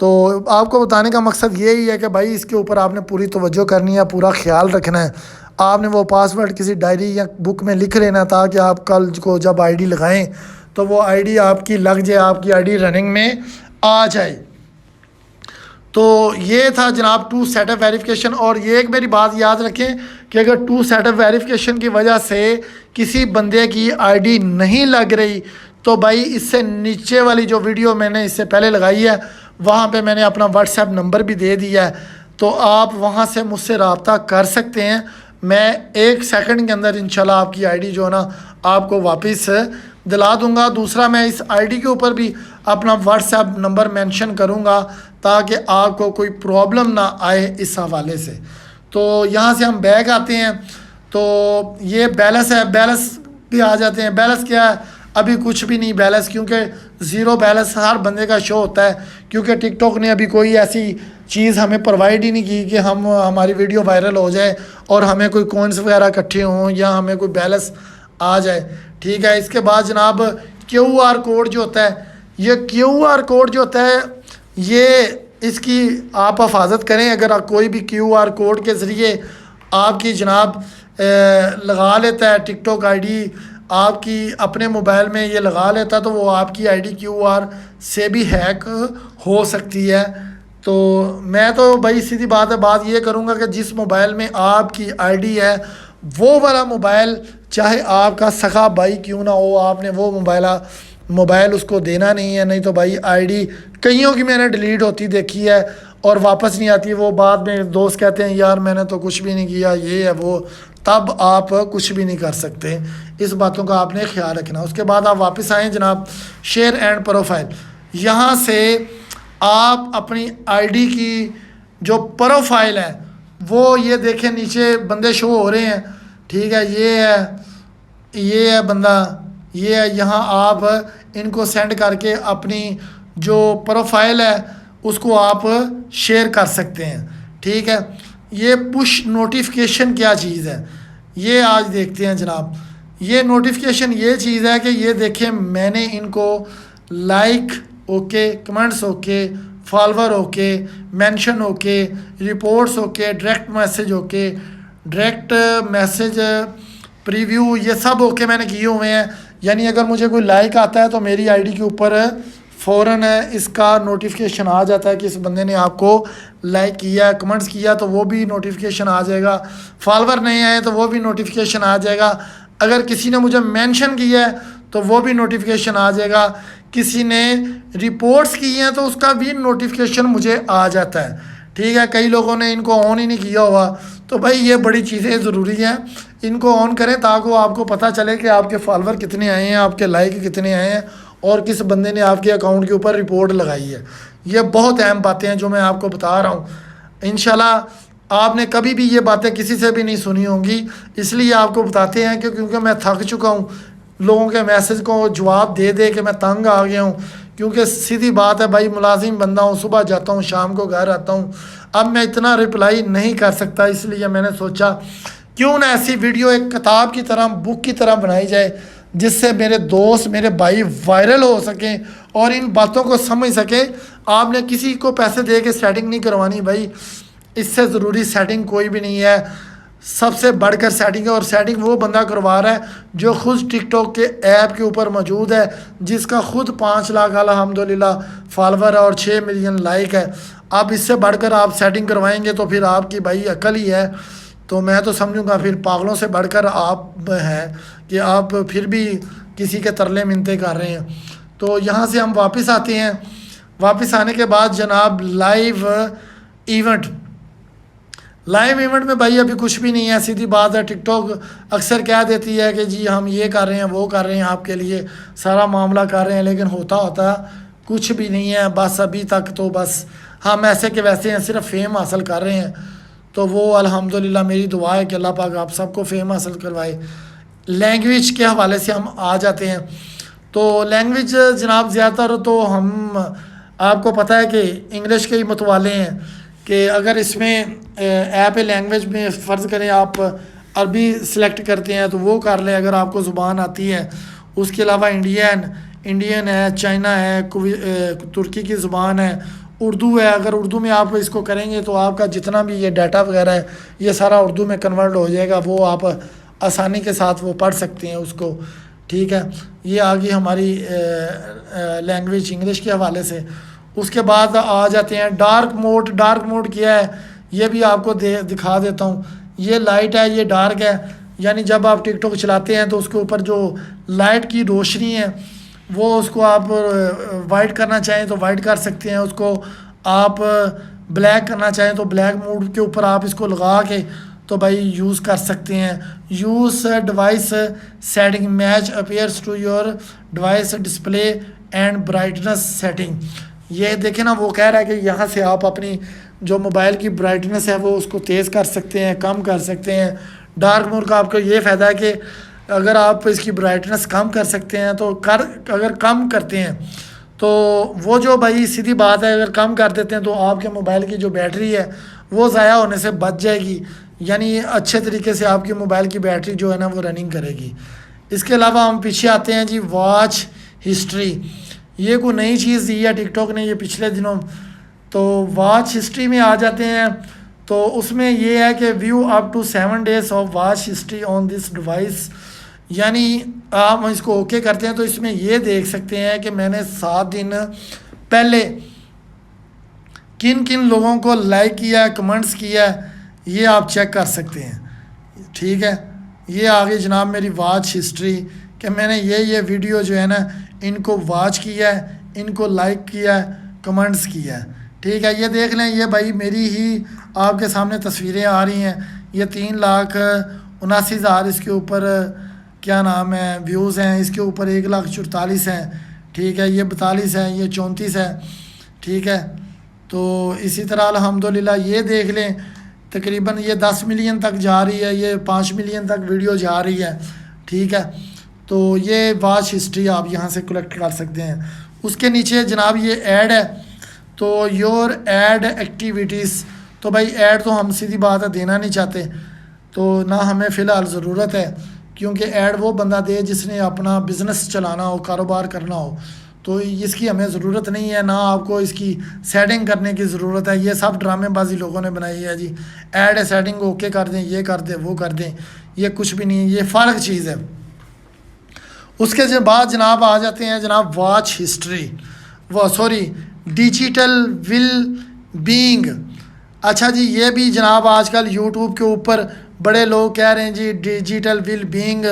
तो आपको बताने का मकसद यही है कि भाई इसके ऊपर आपने पूरी तवज्जो करनी है, पूरा ख्याल रखना है। आपने वो पासवर्ड किसी डायरी या बुक में लिख लेना ताकि आप कल को जब आईडी लगाएं तो वो आईडी आपकी लग जाए, आपकी आईडी रनिंग में आ जाए। तो ये था जनाब टू सेटअप वेरिफिकेशन। और ये एक मेरी बात याद रखें कि अगर टू सेटअप वेरिफिकेशन की वजह से किसी बंदे की आईडी नहीं लग रही तो भाई इससे नीचे वाली जो वीडियो मैंने इससे पहले लगाई है वहाँ पे मैंने अपना व्हाट्सएप नंबर भी दे दिया है, तो आप वहाँ से मुझसे रब्ता कर सकते हैं। मैं 1 सेकंड के अंदर इंशाल्लाह आपकी आईडी जो है ना आपको वापस दिला दूंगा। दूसरा मैं इस आईडी के ऊपर भी अपना व्हाट्सएप नंबर मेंशन करूंगा ताकि आपको कोई प्रॉब्लम ना आए इस हवाले से। तो यहाँ से हम बैक आते हैं, तो ये बैलेंस है, बैलेंस भी आ जाते हैं। बैलेंस क्या है? अभी कुछ भी नहीं बैलेंस, क्योंकि ज़ीरो बैलेंस हर बंदे का शो होता है, क्योंकि टिकटॉक ने अभी कोई ऐसी चीज़ हमें प्रोवाइड ही नहीं की कि हमारी वीडियो वायरल हो जाए और हमें कोई कॉइन्स वगैरह इकट्ठे हों या हमें कोई बैलेंस आ जाए। ठीक है। इसके बाद जनाब QR कोड जो होता है, ये QR कोड जो होता है ये इसकी आप हिफाजत करें। अगर आप कोई भी QR कोड के ज़रिए आपकी जनाब लगा लेता है टिकटॉक आईडी आपकी अपने मोबाइल में ये लगा लेता है तो वो आपकी आईडी QR से भी हैक हो सकती है। तो मैं तो भाई सीधी बात है, बात ये करूँगा कि जिस मोबाइल में आपकी आईडी है वो वाला मोबाइल चाहे आपका सखा भाई क्यों ना हो, आपने वो मोबाइल उसको देना नहीं है। नहीं तो भाई आईडी कईयों की मैंने डिलीट होती देखी है और वापस नहीं आती। वो बाद में दोस्त कहते हैं यार मैंने तो कुछ भी नहीं किया, ये है वो, तब आप कुछ भी नहीं कर सकते। इस बातों का आपने ख्याल रखना। उसके बाद आप वापस आएँ जनाब शेयर एंड प्रोफाइल। यहाँ से आप अपनी आईडी की जो प्रोफाइल है वो ये देखें नीचे बंदे शो हो रहे हैं। ठीक है। ये है बंदा, ये यहाँ आप इनको सेंड करके अपनी जो प्रोफाइल है उसको आप शेयर कर सकते हैं। ठीक है, ये पुश नोटिफिकेशन क्या चीज़ है ये आज देखते हैं जनाब। ये नोटिफिकेशन ये चीज़ है कि ये देखें मैंने इनको like okay, comments okay, follower okay, mention okay, reports okay, direct message okay, direct message preview ये सब ओके मैंने किए हुए हैं। यानी अगर मुझे कोई लाइक आता है तो मेरी आईडी के ऊपर फ़ौरन इसका नोटिफिकेशन आ जाता है कि इस बंदे ने आपको लाइक किया, कमेंट्स किया, तो वो भी नोटिफिकेशन आ जाएगा। फॉलोवर नहीं आए तो वो भी नोटिफिकेशन आ जाएगा। अगर किसी ने मुझे मेंशन किया है तो वो भी नोटिफिकेशन आ जाएगा। किसी ने रिपोर्ट्स की हैं तो उसका भी नोटिफिकेशन मुझे आ जाता है। ठीक है, कई लोगों ने इनको ऑन ही नहीं किया हुआ, तो भाई ये बड़ी चीज़ें ज़रूरी हैं, इनको ऑन करें ताकि आपको पता चले कि आपके फॉलोवर कितने आए हैं, आपके लाइक कितने आए हैं और किस बंदे ने आपके अकाउंट के ऊपर रिपोर्ट लगाई है। ये बहुत अहम बातें हैं जो मैं आपको बता रहा हूँ। इंशाल्लाह आपने कभी भी ये बातें किसी से भी नहीं सुनी होंगी, इसलिए आपको बताते हैं कि क्योंकि मैं थक चुका हूँ लोगों के मैसेज को जवाब दे दे के मैं तंग आ गया हूँ। क्योंकि सीधी बात है भाई, मुलाजिम बंदा हूँ, सुबह जाता हूँ शाम को घर आता हूँ, अब मैं इतना रिप्लाई नहीं कर सकता। इसलिए मैंने सोचा क्यों ना ऐसी वीडियो एक किताब की तरह, बुक की तरह बनाई जाए जिससे मेरे दोस्त, मेरे भाई वायरल हो सकें और इन बातों को समझ सकें। आपने किसी को पैसे दे के सेटिंग नहीं करवानी भाई, इससे ज़रूरी सेटिंग कोई भी नहीं है। सबसे बढ़कर सेटिंग है, और सेटिंग वो बंदा करवा रहा है जो खुद टिकटॉक के ऐप के ऊपर मौजूद है, जिसका खुद 5 लाख अल्हम्दुलिल्लाह फॉलोवर है और 6 मिलियन लाइक है। अब इससे बढ़कर आप सेटिंग करवाएंगे तो फिर आपकी भाई अकल ही है। तो मैं तो समझूंगा फिर पागलों से बढ़कर आप हैं कि आप फिर भी किसी के तरले मिन्नतें कर रहे हैं। तो यहाँ से हम वापस आते हैं। वापस आने के बाद जनाब लाइव इवेंट में भाई अभी कुछ भी नहीं है, सीधी बात है। टिकटॉक अक्सर कह देती है कि जी हम ये कर रहे हैं, वो कर रहे हैं, आपके लिए सारा मामला कर रहे हैं, लेकिन होता कुछ भी नहीं है। बस अभी तक तो बस हम ऐसे के वैसे हैं, सिर्फ फेम हासिल कर रहे हैं। तो वो अल्हम्दुलिल्लाह मेरी दुआ है कि अल्लाह पाक आप सबको फेम हासिल करवाए। लैंग्वेज के हवाले से हम आ जाते हैं। तो लैंग्वेज जनाब ज़्यादातर तो हम, आपको पता है कि इंग्लिश के ही मतवाले हैं कि अगर इसमें ऐप लैंग्वेज में फ़र्ज़ करें आप अरबी सेलेक्ट करते हैं तो वो कर लें अगर आपको ज़ुबान आती है। उसके अलावा इंडियन है, चाइना है, तुर्की की ज़ुबान है, उर्दू है। अगर उर्दू में आप इसको करेंगे तो आपका जितना भी ये डाटा वगैरह है ये सारा उर्दू में कन्वर्ट हो जाएगा, वो आप आसानी के साथ वो पढ़ सकते हैं उसको। ठीक है, ये आ गई हमारी लैंग्वेज इंग्लिश के हवाले से। उसके बाद आ जाते हैं डार्क मोड क्या है ये भी आपको दिखा देता हूँ। ये लाइट है, ये डार्क है, यानी जब आप टिकटॉक चलाते हैं तो उसके ऊपर जो लाइट की रोशनी है वो उसको आप वाइट करना चाहें तो वाइट कर सकते हैं, उसको आप ब्लैक करना चाहें तो ब्लैक मोड के ऊपर आप इसको लगा के तो भाई यूज़ कर सकते हैं। Use device setting match appears to your device display and brightness setting. ये देखें ना, वो कह रहा है कि यहाँ से आप अपनी जो मोबाइल की ब्राइटनेस है वो उसको तेज़ कर सकते हैं, कम कर सकते हैं। डार्क मोड का आपको ये फ़ायदा है कि अगर आप इसकी ब्राइटनेस कम कर सकते हैं तो अगर कम करते हैं तो वो जो भाई सीधी बात है, अगर कम कर देते हैं तो आपके मोबाइल की जो बैटरी है वो ज़ाया होने से बच जाएगी, यानी अच्छे तरीके से आपकी मोबाइल की बैटरी जो है ना वो रनिंग करेगी। इसके अलावा हम पीछे आते हैं जी, वॉच हिस्ट्री। ये कोई नई चीज़ दी है टिकटॉक ने ये पिछले दिनों। तो वॉच हिस्ट्री में आ जाते हैं तो उसमें ये है कि view up to 7 days of watch history on this device. यानी आप इसको ओके करते हैं तो इसमें ये देख सकते हैं कि मैंने 7 दिन पहले किन किन लोगों को लाइक किया, कमेंट्स किया, ये आप चेक कर सकते हैं। ठीक है, ये आ गई जनाब मेरी वॉच हिस्ट्री कि मैंने ये वीडियो जो है ना इनको वॉच किया है, इनको लाइक किया है, कमेंट्स किया है। ठीक है, ये देख लें, ये भाई मेरी ही आपके सामने तस्वीरें आ रही हैं। ये 3,79,000 इसके ऊपर क्या नाम है व्यूज़ हैं, इसके ऊपर 1,44,000 हैं। ठीक है, ये 42 है, ये 34 है। ठीक है, तो इसी तरह अल्हम्दुलिल्लाह ये देख लें तकरीबन ये 10 मिलियन तक जा रही है, ये 5 मिलियन तक वीडियो जा रही है। ठीक है, तो ये वॉच हिस्ट्री आप यहाँ से कलेक्ट कर सकते हैं। उसके नीचे जनाब ये ऐड है, तो योर ऐड एक्टिविटीज़, तो भाई ऐड तो हम सीधी बात है देना नहीं चाहते, तो ना हमें फ़िलहाल ज़रूरत है, क्योंकि ऐड वो बंदा दे जिसने अपना बिज़नेस चलाना हो, कारोबार करना हो, तो इसकी हमें ज़रूरत नहीं है, ना आपको इसकी सेटिंग करने की ज़रूरत है। ये सब ड्रामेबाजी लोगों ने बनाई है जी, ऐड है सेटिंग ओके कर दें, ये कर दें, वो कर दें, ये कुछ भी नहीं है, ये फ़र्क चीज़ है। उसके बाद जनाब आ जाते हैं जनाब वॉच हिस्ट्री, वो सॉरी डिजिटल विल बीइंग। अच्छा जी, ये भी जनाब आजकल यूट्यूब के ऊपर बड़े लोग कह रहे हैं जी डिजिटल विल बीइंग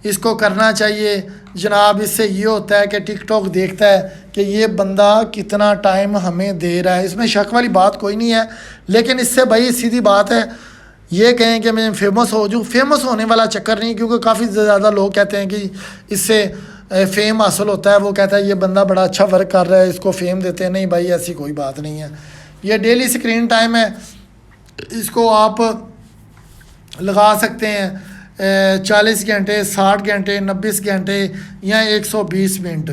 इसको करना चाहिए जनाब। इससे ये होता है कि टिकटॉक देखता है कि ये बंदा कितना टाइम हमें दे रहा है, इसमें शक वाली बात कोई नहीं है। लेकिन इससे भाई सीधी बात है, ये कहें कि मैं फेमस हो जाऊँ, फेमस होने वाला चक्कर नहीं, क्योंकि काफ़ी ज़्यादा लोग कहते हैं कि इससे फेम हासिल होता है। वो कहता है ये बंदा बड़ा अच्छा वर्क कर रहा है, इसको फेम देते हैं। नहीं भाई, ऐसी कोई बात नहीं है। ये डेली स्क्रीन टाइम है, इसको आप लगा सकते हैं 40 घंटे, 60 घंटे, 90 घंटे या 120 मिनट,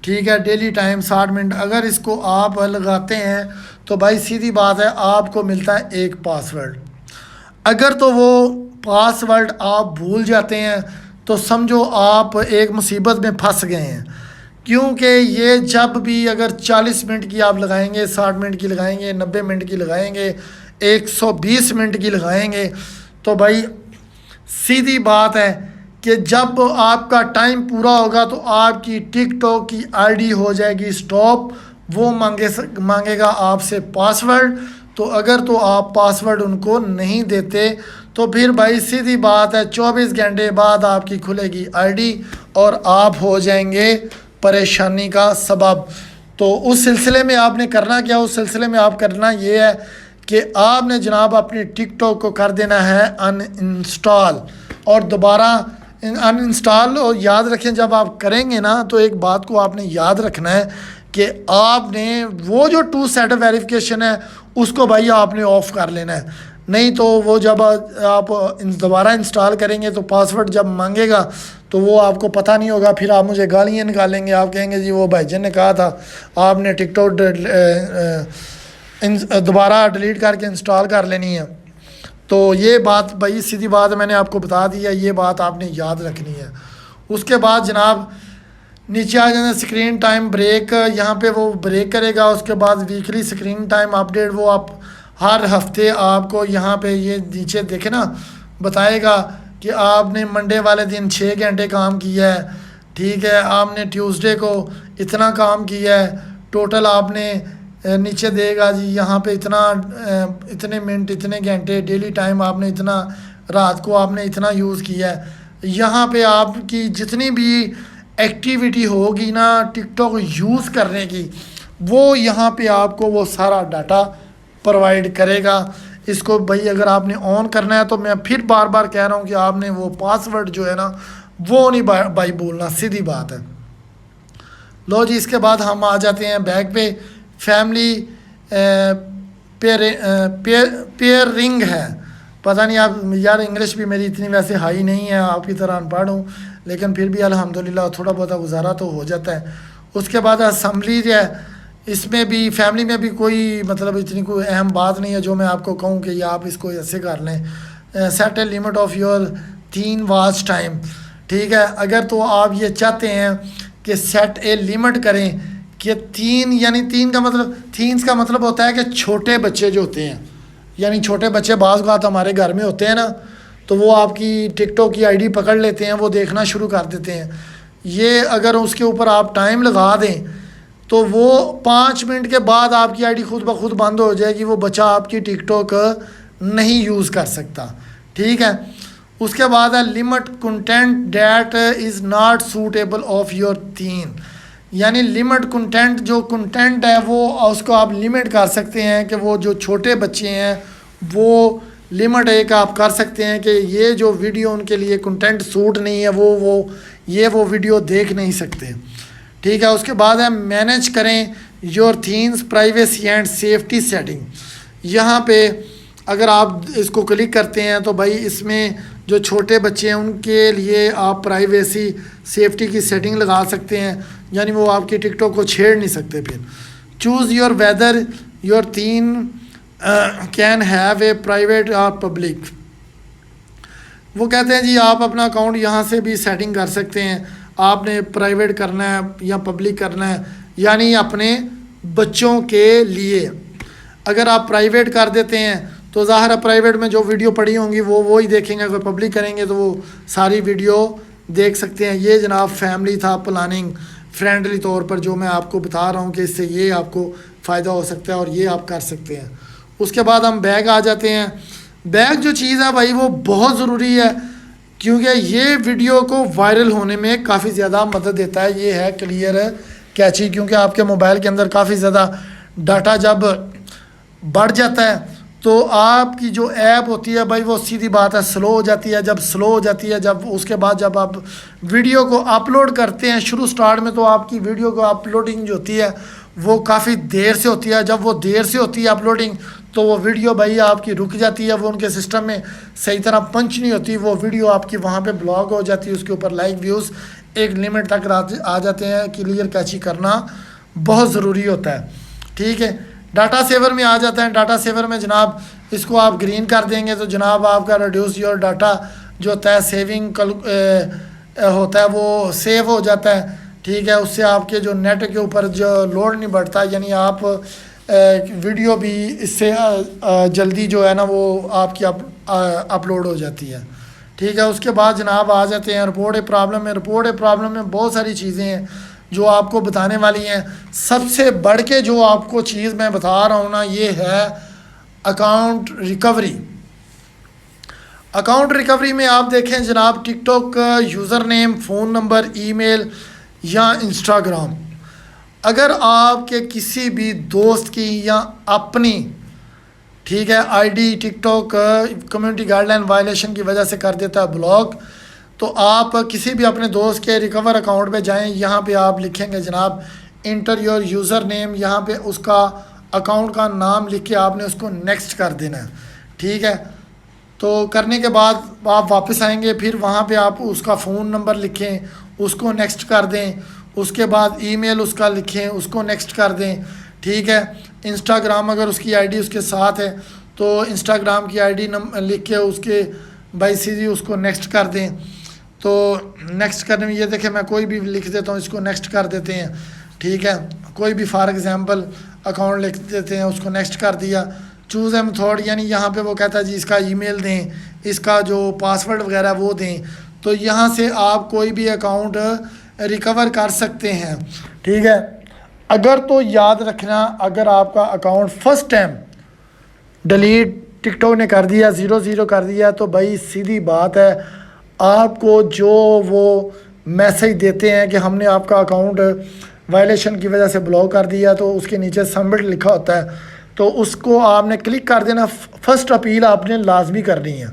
ठीक है। डेली टाइम 60 मिनट अगर इसको आप लगाते हैं तो भाई सीधी बात है आपको मिलता है एक पासवर्ड। अगर तो वो पासवर्ड आप भूल जाते हैं तो समझो आप एक मुसीबत में फंस गए हैं, क्योंकि ये जब भी अगर 40 मिनट की आप लगाएंगे, 60 मिनट की लगाएंगे, 90 मिनट की लगाएंगे, 120 मिनट की लगाएंगे, तो भाई सीधी बात है कि जब आपका टाइम पूरा होगा तो आपकी टिकटॉक की आईडी हो जाएगी स्टॉप। वो मांगेगा आपसे पासवर्ड, तो अगर तो आप पासवर्ड उनको नहीं देते तो फिर भाई सीधी बात है 24 घंटे बाद आपकी खुलेगी आईडी और आप हो जाएंगे परेशानी का सबब। तो उस सिलसिले में आपने करना क्या, उस सिलसिले में आप करना ये है कि आपने जनाब अपनी टिकटॉक को कर देना है अनइंस्टॉल और दोबारा अनइंस्टॉल। और याद रखें जब आप करेंगे ना तो एक बात को आपने याद रखना है कि आपने वो जो 2 स्टेप वेरिफिकेशन है उसको भाई आपने ऑफ़ कर लेना है। नहीं तो वो जब आप दोबारा इंस्टॉल करेंगे तो पासवर्ड जब मांगेगा तो वो आपको पता नहीं होगा, फिर आप मुझे गालियाँ निकालेंगे, आप कहेंगे जी वो भाईजान ने कहा था आपने टिकटॉक दोबारा डिलीट करके इंस्टॉल कर लेनी है। तो ये बात भाई सीधी बात मैंने आपको बता दी है, ये बात आपने याद रखनी है। उसके बाद जनाब नीचे आ जाना स्क्रीन टाइम ब्रेक, यहाँ पे वो ब्रेक करेगा। उसके बाद वीकली स्क्रीन टाइम अपडेट, वो आप हर हफ्ते आपको यहाँ पे ये नीचे देखे ना बताएगा कि आपने मंडे वाले दिन 6 घंटे काम किया है, ठीक है, आपने ट्यूसडे को इतना काम किया है, टोटल आपने नीचे देगा जी यहाँ पे इतना इतने मिनट, इतने घंटे, डेली टाइम आपने इतना, रात को आपने इतना यूज़ किया है। यहाँ पे आपकी जितनी भी एक्टिविटी होगी ना टिकटॉक यूज़ करने की, वो यहाँ पे आपको वो सारा डाटा प्रोवाइड करेगा। इसको भाई अगर आपने ऑन करना है तो मैं फिर बार बार कह रहा हूँ कि आपने वो पासवर्ड जो है ना वो नहीं भाई बोलना, सीधी बात है। लो जी, इसके बाद हम आ जाते हैं बैक पे। फैमिली पेयरिंग है, पता नहीं आप यार, इंग्लिश भी मेरी इतनी वैसे हाई नहीं है, आपकी तरह अनपढ़ हूँ, लेकिन फिर भी अल्हम्दुलिल्लाह थोड़ा बहुत गुजारा तो हो जाता है। उसके बाद असम्बली है, इसमें भी फैमिली में भी कोई मतलब इतनी कोई अहम बात नहीं है जो मैं आपको कहूँ कि आप इसको ऐसे कर लें। Set a limit of your 3 watch time, ठीक है। अगर तो आप ये चाहते हैं कि सेट ए लिमिट करें कि 3, यानी 3 का मतलब, 3 का मतलब होता है कि छोटे बच्चे जो होते हैं, यानी छोटे बच्चे बाज़ बात हमारे घर में होते हैं ना, तो वो आपकी टिकटॉक की आईडी पकड़ लेते हैं, वो देखना शुरू कर देते हैं। ये अगर उसके ऊपर आप टाइम लगा दें तो वो 5 मिनट के बाद आपकी आईडी खुद ब खुद बंद हो जाएगी, वो बच्चा आपकी टिकटॉक नहीं यूज़ कर सकता, ठीक है। उसके बाद है limit content that is not suitable of your theme, यानी लिमिट कंटेंट, जो कंटेंट है वो उसको आप लिमिट कर सकते हैं कि वो जो छोटे बच्चे हैं वो लिमिट एक आप कर सकते हैं कि ये जो वीडियो उनके लिए कंटेंट सूट नहीं है, वो वीडियो देख नहीं सकते, ठीक है। उसके बाद है मैनेज करें your themes privacy and safety setting. यहाँ पे अगर आप इसको क्लिक करते हैं तो भाई इसमें जो छोटे बच्चे हैं उनके लिए आप प्राइवेसी सेफ्टी की सेटिंग लगा सकते हैं, यानी वो आपकी टिकटॉक को छेड़ नहीं सकते। फिर choose your whether your theme can have a private और पब्लिक। वो कहते हैं जी आप अपना अकाउंट यहाँ से भी सेटिंग कर सकते हैं, आपने प्राइवेट करना है या पब्लिक करना है, यानी अपने बच्चों के लिए। अगर आप प्राइवेट कर देते हैं तो ज़ाहिर है प्राइवेट में जो वीडियो पड़ी होंगी वो ही देखेंगे, अगर पब्लिक करेंगे तो वो सारी वीडियो देख सकते हैं। ये जनाब फैमिली था प्लानिंग फ्रेंडली तौर पर जो मैं आपको बता रहा हूँ कि इससे ये आपको फ़ायदा हो सकता है और ये आप कर सकते हैं। उसके बाद हम बैग आ जाते हैं। बैग जो चीज़ है भाई वो बहुत ज़रूरी है, क्योंकि ये वीडियो को वायरल होने में काफ़ी ज़्यादा मदद देता है। ये है क्लियर कैची, क्योंकि आपके मोबाइल के अंदर काफ़ी ज़्यादा डाटा जब बढ़ जाता है तो आपकी जो ऐप होती है भाई वो सीधी बात है स्लो हो जाती है। जब स्लो हो जाती है, जब उसके बाद जब आप वीडियो को अपलोड करते हैं शुरू स्टार्ट में, तो आपकी वीडियो को अपलोडिंग जो होती है वो काफ़ी देर से होती है। जब वो देर से होती है अपलोडिंग तो वो वीडियो भाई आपकी रुक जाती है, वो उनके सिस्टम में सही तरह पंच नहीं होती, वो वीडियो आपकी वहाँ पे ब्लॉक हो जाती है। उसके ऊपर लाइक व्यूज़ एक लिमिट तक आ जाते हैं। क्लियर कैची करना बहुत ज़रूरी होता है। ठीक है, डाटा सेवर में आ जाता है। डाटा सेवर में जनाब इसको आप ग्रीन कर देंगे तो जनाब आपका रिड्यूस योर डाटा जो होता है सेविंग होता है वो सेव हो जाता है। ठीक है, उससे आपके जो नेट के ऊपर जो लोड नहीं बढ़ता, यानी आप वीडियो भी इससे जल्दी जो है ना वो आपकी अपलोड हो जाती है। ठीक है, उसके बाद जनाब आ जाते हैं रिपोर्ट ए प्रॉब्लम में। रिपोर्ट ए प्रॉब्लम में बहुत सारी चीज़ें हैं जो आपको बताने वाली हैं। सबसे बढ़ के जो आपको चीज़ मैं बता रहा हूँ ना ये है अकाउंट रिकवरी। अकाउंट रिकवरी में आप देखें जनाब टिकटॉक का user name, phone number, email या इंस्टाग्राम, अगर आपके किसी भी दोस्त की या अपनी ठीक है ID TikTok community guideline violation की वजह से कर देता है ब्लॉक, तो आप किसी भी अपने दोस्त के रिकवर अकाउंट पे जाएं। यहाँ पे आप लिखेंगे जनाब इंटर योर यूज़र नेम, यहाँ पे उसका अकाउंट का नाम लिख के आपने उसको नेक्स्ट कर देना है। ठीक है, तो करने के बाद आप वापस आएंगे, फिर वहाँ पे आप उसका फ़ोन नंबर लिखें, उसको नेक्स्ट कर दें। उसके बाद ईमेल उसका लिखें, उसको नेक्स्ट कर दें। ठीक है, इंस्टाग्राम अगर उसकी आईडी उसके साथ है तो इंस्टाग्राम की आईडी लिख के उसके भाई सीधी उसको नेक्स्ट कर दें। तो नेक्स्ट करने में ये देखें मैं कोई भी लिख देता हूँ, इसको नेक्स्ट कर देते हैं। ठीक है, कोई भी फॉर एग्ज़ाम्पल अकाउंट लिख देते हैं, उसको नेक्स्ट कर दिया। चूज़ ए मेथड, यानी यहाँ पे वो कहता है जी इसका ईमेल दें, इसका जो पासवर्ड वगैरह वो दें। तो यहाँ से आप कोई भी अकाउंट रिकवर कर सकते हैं। ठीक है, अगर तो याद रखना अगर आपका account first time delete TikTok ने कर दिया, 0 कर दिया, तो भाई सीधी बात है आपको जो वो मैसेज देते हैं कि हमने आपका अकाउंट वायलेशन की वजह से ब्लॉक कर दिया, तो उसके नीचे सबमिट लिखा होता है, तो उसको आपने क्लिक कर देना। फ़र्स्ट अपील आपने लाजमी करनी है।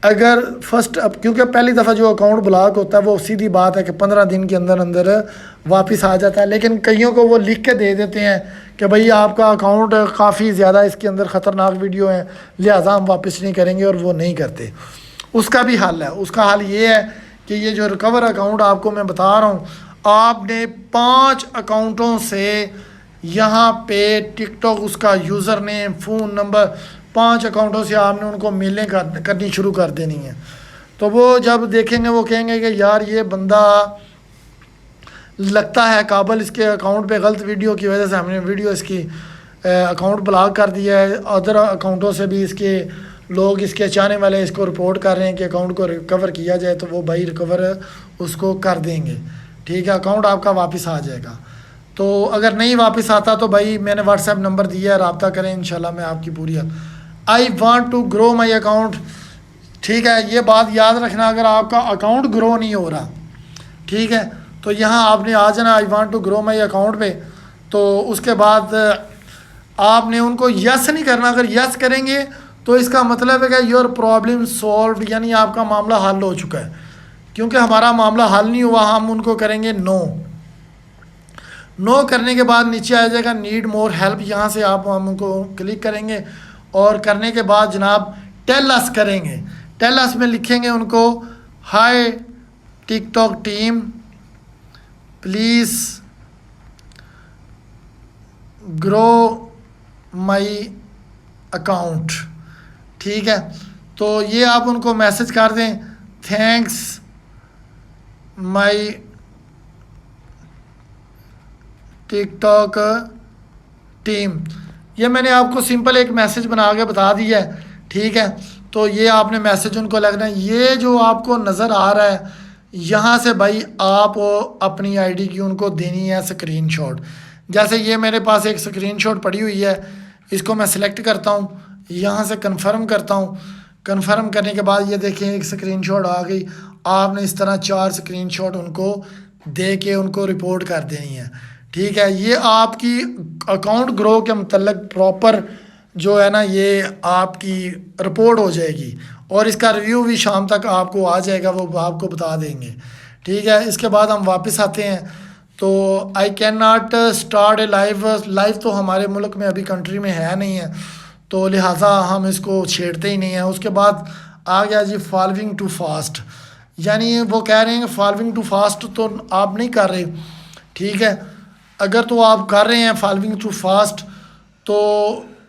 अगर क्योंकि पहली दफ़ा जो अकाउंट ब्लॉक होता है वो सीधी बात है कि 15 दिन के अंदर अंदर वापस आ जाता है, लेकिन कईयों को वो लिख के दे देते हैं कि भाई आपका अकाउंट काफ़ी ज़्यादा इसके अंदर ख़तरनाक वीडियो है लिहाजा हम वापस नहीं करेंगे, और वो नहीं करते। उसका भी हल है। उसका हल ये है कि ये जो रिकवर अकाउंट आपको मैं बता रहा हूँ, आपने 5 अकाउंटों से यहाँ पे टिकटॉक उसका यूज़र नेम, फ़ोन नंबर, 5 अकाउंटों से आपने उनको मेलें करनी शुरू कर देनी है। तो वो जब देखेंगे वो कहेंगे कि यार ये बंदा लगता है काबिल, इसके अकाउंट पे गलत वीडियो की वजह से हमने वीडियो इसकी अकाउंट ब्लॉक कर दिया है। अदर अकाउंटों से भी इसके लोग इसके चाहने वाले इसको रिपोर्ट कर रहे हैं कि अकाउंट को रिकवर किया जाए, तो वो भाई रिकवर उसको कर देंगे। ठीक है, अकाउंट आपका वापस आ जाएगा। तो अगर नहीं वापस आता तो भाई मैंने व्हाट्सएप नंबर दिया है, रब्ता करें, इंशाल्लाह मैं आपकी पूरी I want to grow my account. ठीक है, ये बात याद रखना अगर आपका अकाउंट ग्रो नहीं हो रहा, ठीक है, तो यहाँ आपने आ जाना I want to grow my account पे। तो उसके बाद आपने उनको यस नहीं करना। अगर यस करेंगे तो इसका मतलब है कि योर प्रॉब्लम सॉल्व, यानी आपका मामला हल हो चुका है। क्योंकि हमारा मामला हल नहीं हुआ, हम उनको करेंगे नो करने के बाद नीचे आ जाएगा नीड मोर हेल्प, यहाँ से आप हम उनको क्लिक करेंगे और करने के बाद जनाब टेल अस करेंगे। टेल अस में लिखेंगे उनको, hi TikTok team please grow my account. ठीक है, तो ये आप उनको मैसेज कर दें, थैंक्स माई टिकटॉक टीम। ये मैंने आपको सिंपल एक मैसेज बना के बता दिया है। ठीक है, तो ये आपने मैसेज उनको लगना है। ये जो आपको नज़र आ रहा है यहाँ से भाई आप अपनी आईडी की उनको देनी है स्क्रीनशॉट। जैसे ये मेरे पास एक स्क्रीनशॉट पड़ी हुई है, इसको मैं सिलेक्ट करता हूँ, यहाँ से कंफर्म करता हूँ। कंफर्म करने के बाद ये देखें एक स्क्रीनशॉट आ गई। आपने इस तरह 4 स्क्रीनशॉट उनको दे के उनको रिपोर्ट कर देनी है। ठीक है, ये आपकी अकाउंट ग्रो के मतलब प्रॉपर जो है ना ये आपकी रिपोर्ट हो जाएगी और इसका रिव्यू भी शाम तक आपको आ जाएगा, वो आपको बता देंगे। ठीक है, इसके बाद हम वापस आते हैं। तो I can not start A live तो हमारे मुल्क में अभी कंट्री में है नहीं है, तो लिहाजा हम इसको छेड़ते ही नहीं हैं। उसके बाद आ गया जी फॉलोइंग टू फास्ट, यानी वो कह रहे हैं फॉलोइंग टू फास्ट तो आप नहीं कर रहे। ठीक है, अगर तो आप कर रहे हैं फॉलोइंग टू फास्ट तो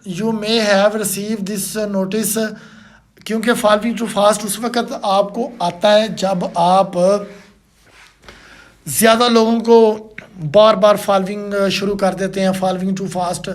you may have receive this notice, क्योंकि फॉलोइंग टू फास्ट उस वक़्त आपको आता है जब आप ज़्यादा लोगों को बार बार फॉलोइंग शुरू कर देते हैं। फॉलोइंग टू फास्ट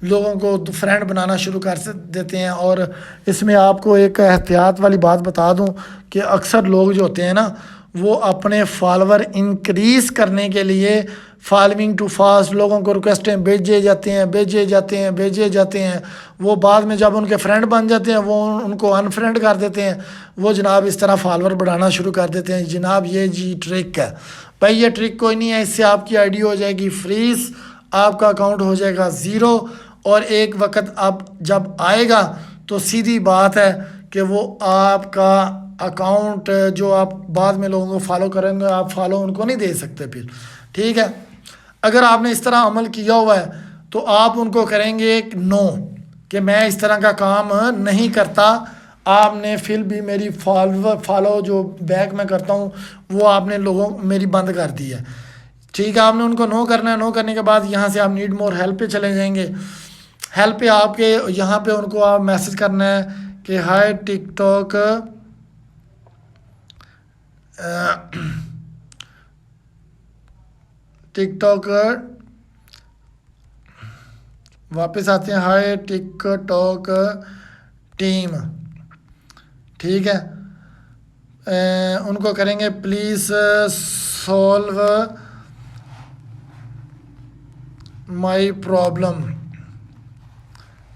लोगों को फ्रेंड बनाना शुरू कर देते हैं। और इसमें आपको एक एहतियात वाली बात बता दूं कि अक्सर लोग जो होते हैं ना वो अपने फॉलोअर इंक्रीज़ करने के लिए फॉलोइंग टू फास्ट लोगों को रिक्वेस्टें भेजे जाते हैं। वो बाद में जब उनके फ्रेंड बन जाते हैं वो उनको अनफ्रेंड कर देते हैं। वो जनाब इस तरह फॉलोअर बढ़ाना शुरू कर देते हैं। जनाब ये जी ट्रिक है भाई, ये ट्रिक कोई नहीं है। इससे आपकी आईडी हो जाएगी फ्रीज, आपका अकाउंट हो जाएगा ज़ीरो। और एक वक्त अब जब आएगा तो सीधी बात है कि वो आपका अकाउंट जो आप बाद में लोगों को फॉलो करेंगे आप फॉलो उनको नहीं दे सकते फिर। ठीक है, अगर आपने इस तरह अमल किया हुआ है तो आप उनको करेंगे एक नो कि मैं इस तरह का काम नहीं करता। आपने फिर भी मेरी फॉलो जो बैक में करता हूँ वो आपने लोगों मेरी बंद कर दी है। ठीक है, आपने उनको नो करना है। नो करने के बाद यहाँ से आप नीड मोर हेल्प पे चले जाएंगे। हेल्प पे आपके यहाँ पे उनको आप मैसेज करना है कि हाय टिकटॉक टिकटॉक वापस आते हैं, हाय टिकटॉक टीम। ठीक है, उनको करेंगे प्लीज़ सॉल्व माई प्रॉब्लम।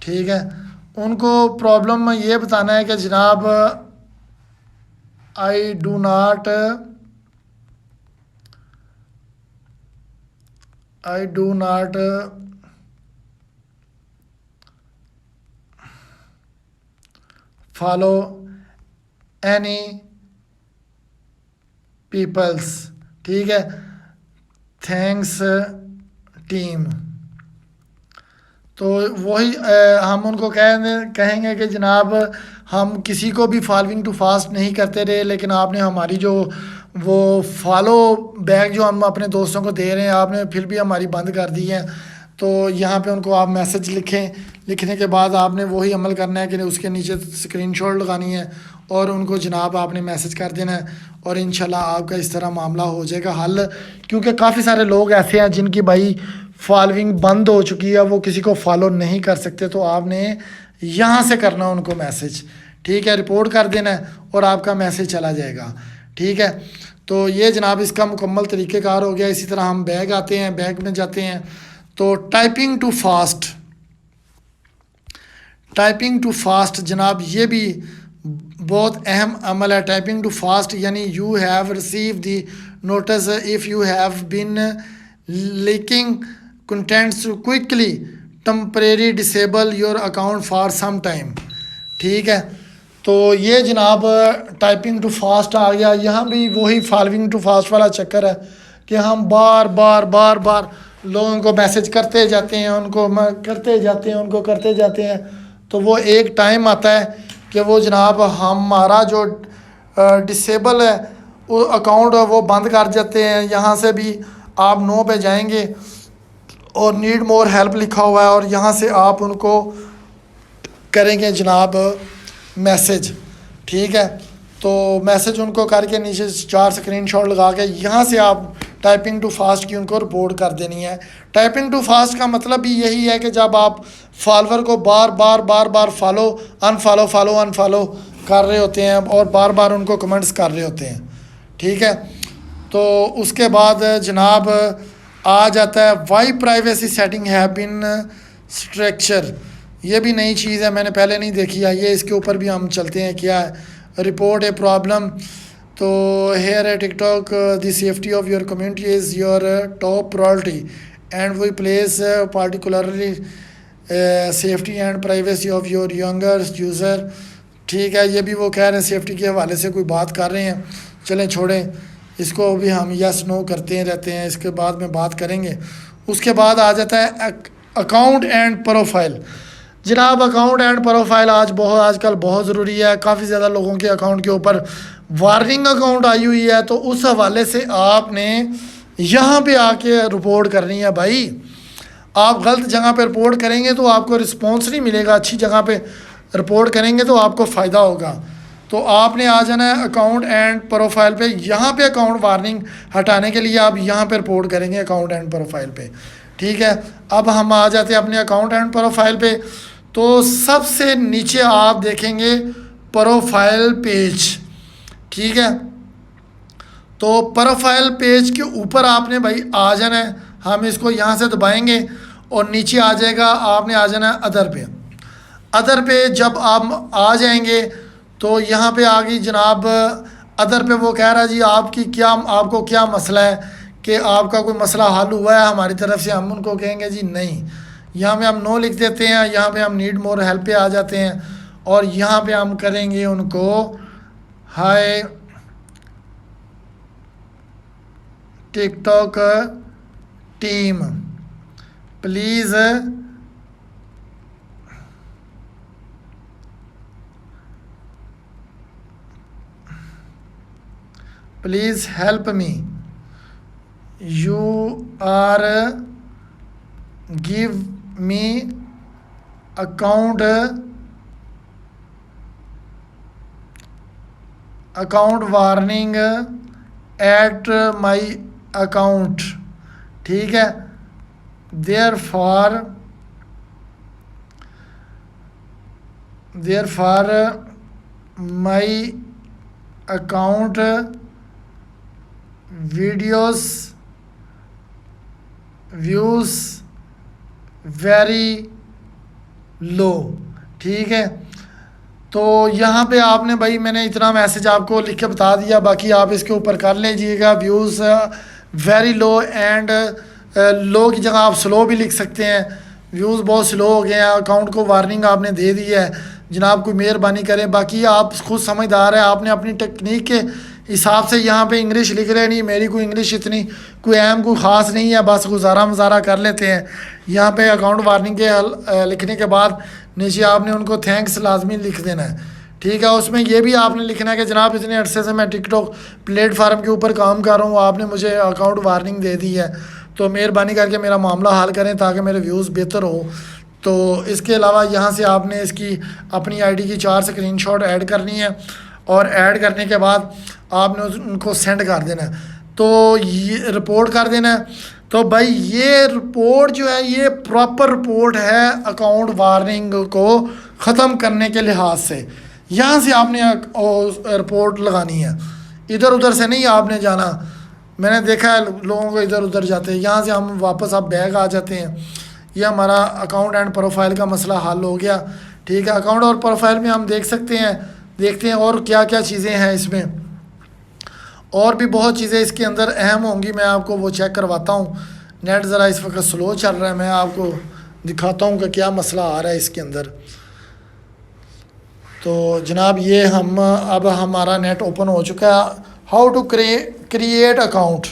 ठीक है, उनको प्रॉब्लम ये बताना है कि जनाब I do not follow any peoples. ठीक है, थैंक्स टीम। तो वही हम उनको कहेंगे कि जनाब हम किसी को भी फॉलोइंग टू फास्ट नहीं करते रहे, लेकिन आपने हमारी जो वो फॉलो बैक जो हम अपने दोस्तों को दे रहे हैं आपने फिर भी हमारी बंद कर दी है। तो यहाँ पे उनको आप मैसेज लिखें। लिखने के बाद आपने वही अमल करना है कि उसके नीचे स्क्रीनशॉट लगानी है और उनको जनाब आपने मैसेज कर देना है और इंशाल्लाह आपका इस तरह मामला हो जाएगा हल। क्योंकि काफ़ी सारे लोग ऐसे हैं जिनकी भाई फॉलोइंग बंद हो चुकी है, वो किसी को फॉलो नहीं कर सकते। तो आपने यहाँ से करना उनको मैसेज। ठीक है, रिपोर्ट कर देना है और आपका मैसेज चला जाएगा। ठीक है, तो ये जनाब इसका मुकम्मल तरीक़ेकार हो गया। इसी तरह हम बैग आते हैं, बैग में जाते हैं तो टाइपिंग टू फास्ट जनाब ये भी बहुत अहम अमल है। टाइपिंग टू फास्ट यानी you have receive the notice if you have been liking contents quickly temporary disable your account for some time. ठीक है, तो ये जनाब टाइपिंग टू फास्ट आ गया। यहाँ भी वही फॉलोइंग टू फास्ट वाला चक्कर है कि हम बार बार लोगों को मैसेज करते जाते हैं, उनको करते जाते हैं। तो वो एक टाइम आता है कि वो जनाब हमारा जो डिसेबल है वो अकाउंट वो बंद कर देते हैं। यहाँ से भी आप नो पे जाएंगे और नीड मोर हेल्प लिखा हुआ है और यहाँ से आप उनको करेंगे जनाब मैसेज, ठीक है। तो मैसेज उनको करके नीचे 4 स्क्रीनशॉट लगा के यहाँ से आप टाइपिंग टू फास्ट की उनको रिपोर्ट कर देनी है। टाइपिंग टू फास्ट का मतलब भी यही है कि जब आप फॉलोअर को बार बार फॉलो अनफॉलो कर रहे होते हैं और बार बार उनको कमेंट्स कर रहे होते हैं, ठीक है। तो उसके बाद जनाब आ जाता है why privacy setting have been structure. ये भी नई चीज़ है, मैंने पहले नहीं देखी है ये। इसके ऊपर भी हम चलते हैं, क्या है रिपोर्ट ए प्रॉब्लम। तो हेयर है TikTok the safety of your community is your top priority and we place particularly safety and privacy of your younger user, ठीक है। ये भी वो कह रहे हैं सेफ्टी के हवाले से कोई बात कर रहे हैं, चलें छोड़ें इसको भी, हम यस नो करते रहते हैं, इसके बाद में बात करेंगे। उसके बाद आ जाता है अकाउंट एंड प्रोफाइल। जनाब अकाउंट एंड प्रोफाइल आजकल बहुत ज़रूरी है। काफ़ी ज़्यादा लोगों के अकाउंट के ऊपर वार्निंग अकाउंट आई हुई है, तो उस हवाले से आपने यहाँ पे आके रिपोर्ट करनी है भाई। आप गलत जगह पे रिपोर्ट करेंगे तो आपको रिस्पॉन्स नहीं मिलेगा, अच्छी जगह पे रिपोर्ट करेंगे तो आपको फ़ायदा होगा। तो आपने आ जाना है अकाउंट एंड प्रोफाइल पे। यहाँ पे अकाउंट वार्निंग हटाने के लिए आप यहाँ पे रिपोर्ट करेंगे अकाउंट एंड प्रोफाइल पे, ठीक है। अब हम आ जाते हैं अपने अकाउंट एंड प्रोफाइल पे। तो सबसे नीचे आप देखेंगे प्रोफाइल पेज, ठीक है। तो प्रोफाइल पेज के ऊपर आपने भाई आ जाना है। हम इसको यहाँ से दबाएंगे और नीचे आ जाएगा, आपने आ जाना है अदर पे। अदर पे जब आप आ जाएंगे तो यहाँ पे आ गई जनाब अदर पे। वो कह रहा है जी आपको क्या मसला है, कि आपका कोई मसला हल हुआ है हमारी तरफ से। हम उनको कहेंगे जी नहीं, यहाँ पे हम नो लिख देते हैं। यहाँ पे हम नीड मोर हेल्प पे आ जाते हैं और यहाँ पे हम करेंगे उनको hi TikTok team please help me, you are give me account warning at my account, ठीक है। There for my account videos views very low, ठीक है। तो यहाँ पे आपने भाई मैंने इतना मैसेज आपको लिख के बता दिया, बाकी आप इसके ऊपर कर लीजिएगा। Views very low and low की जगह आप स्लो भी लिख सकते हैं। व्यूज़ बहुत स्लो हो गए हैं, अकाउंट को वार्निंग आपने दे दी है जनाब, कोई मेहरबानी करें। बाकी आप खुद समझदार है, आपने अपनी टेक्निक के हिसाब से यहाँ पे इंग्लिश लिख रहे नहीं। मेरी कोई इंग्लिश इतनी कोई ख़ास नहीं है, बस गुजारा मजारा कर लेते हैं। यहाँ पे अकाउंट वार्निंग के लिखने के बाद नीचे आपने उनको थैंक्स लाजमी लिख देना है, ठीक है। उसमें ये भी आपने लिखना है कि जनाब इतने अरसे से मैं टिकटॉक प्लेटफार्म के ऊपर काम कर रहा हूँ, आपने मुझे अकाउंट वार्निंग दे दी है, तो मेहरबानी करके मेरा मामला हल करें ताकि मेरे व्यूज़ बेहतर हो। तो इसके अलावा यहाँ से आपने इसकी अपनी आईडी की 4 स्क्रीनशॉट ऐड करनी है और ऐड करने के बाद आपने उनको सेंड कर देना है, तो ये रिपोर्ट कर देना है। तो भाई ये रिपोर्ट जो है ये प्रॉपर रिपोर्ट है अकाउंट वार्निंग को ख़त्म करने के लिहाज से। यहाँ से आपने रिपोर्ट लगानी है, इधर उधर से नहीं आपने जाना। मैंने देखा है लोगों को इधर उधर जाते हैं। यहाँ से हम वापस आप बैग आ जाते हैं। ये हमारा अकाउंट एंड प्रोफाइल का मसला हल हो गया, ठीक है। अकाउंट और प्रोफाइल में हम देखते हैं और क्या क्या चीज़ें हैं इसमें, और भी बहुत चीज़ें इसके अंदर अहम होंगी। मैं आपको वो चेक करवाता हूँ। नेट ज़रा इस वक्त स्लो चल रहा है, मैं आपको दिखाता हूँ कि क्या मसला आ रहा है इसके अंदर। तो जनाब ये अब हमारा नेट ओपन हो चुका है। हाउ टू क्रिएट अकाउंट,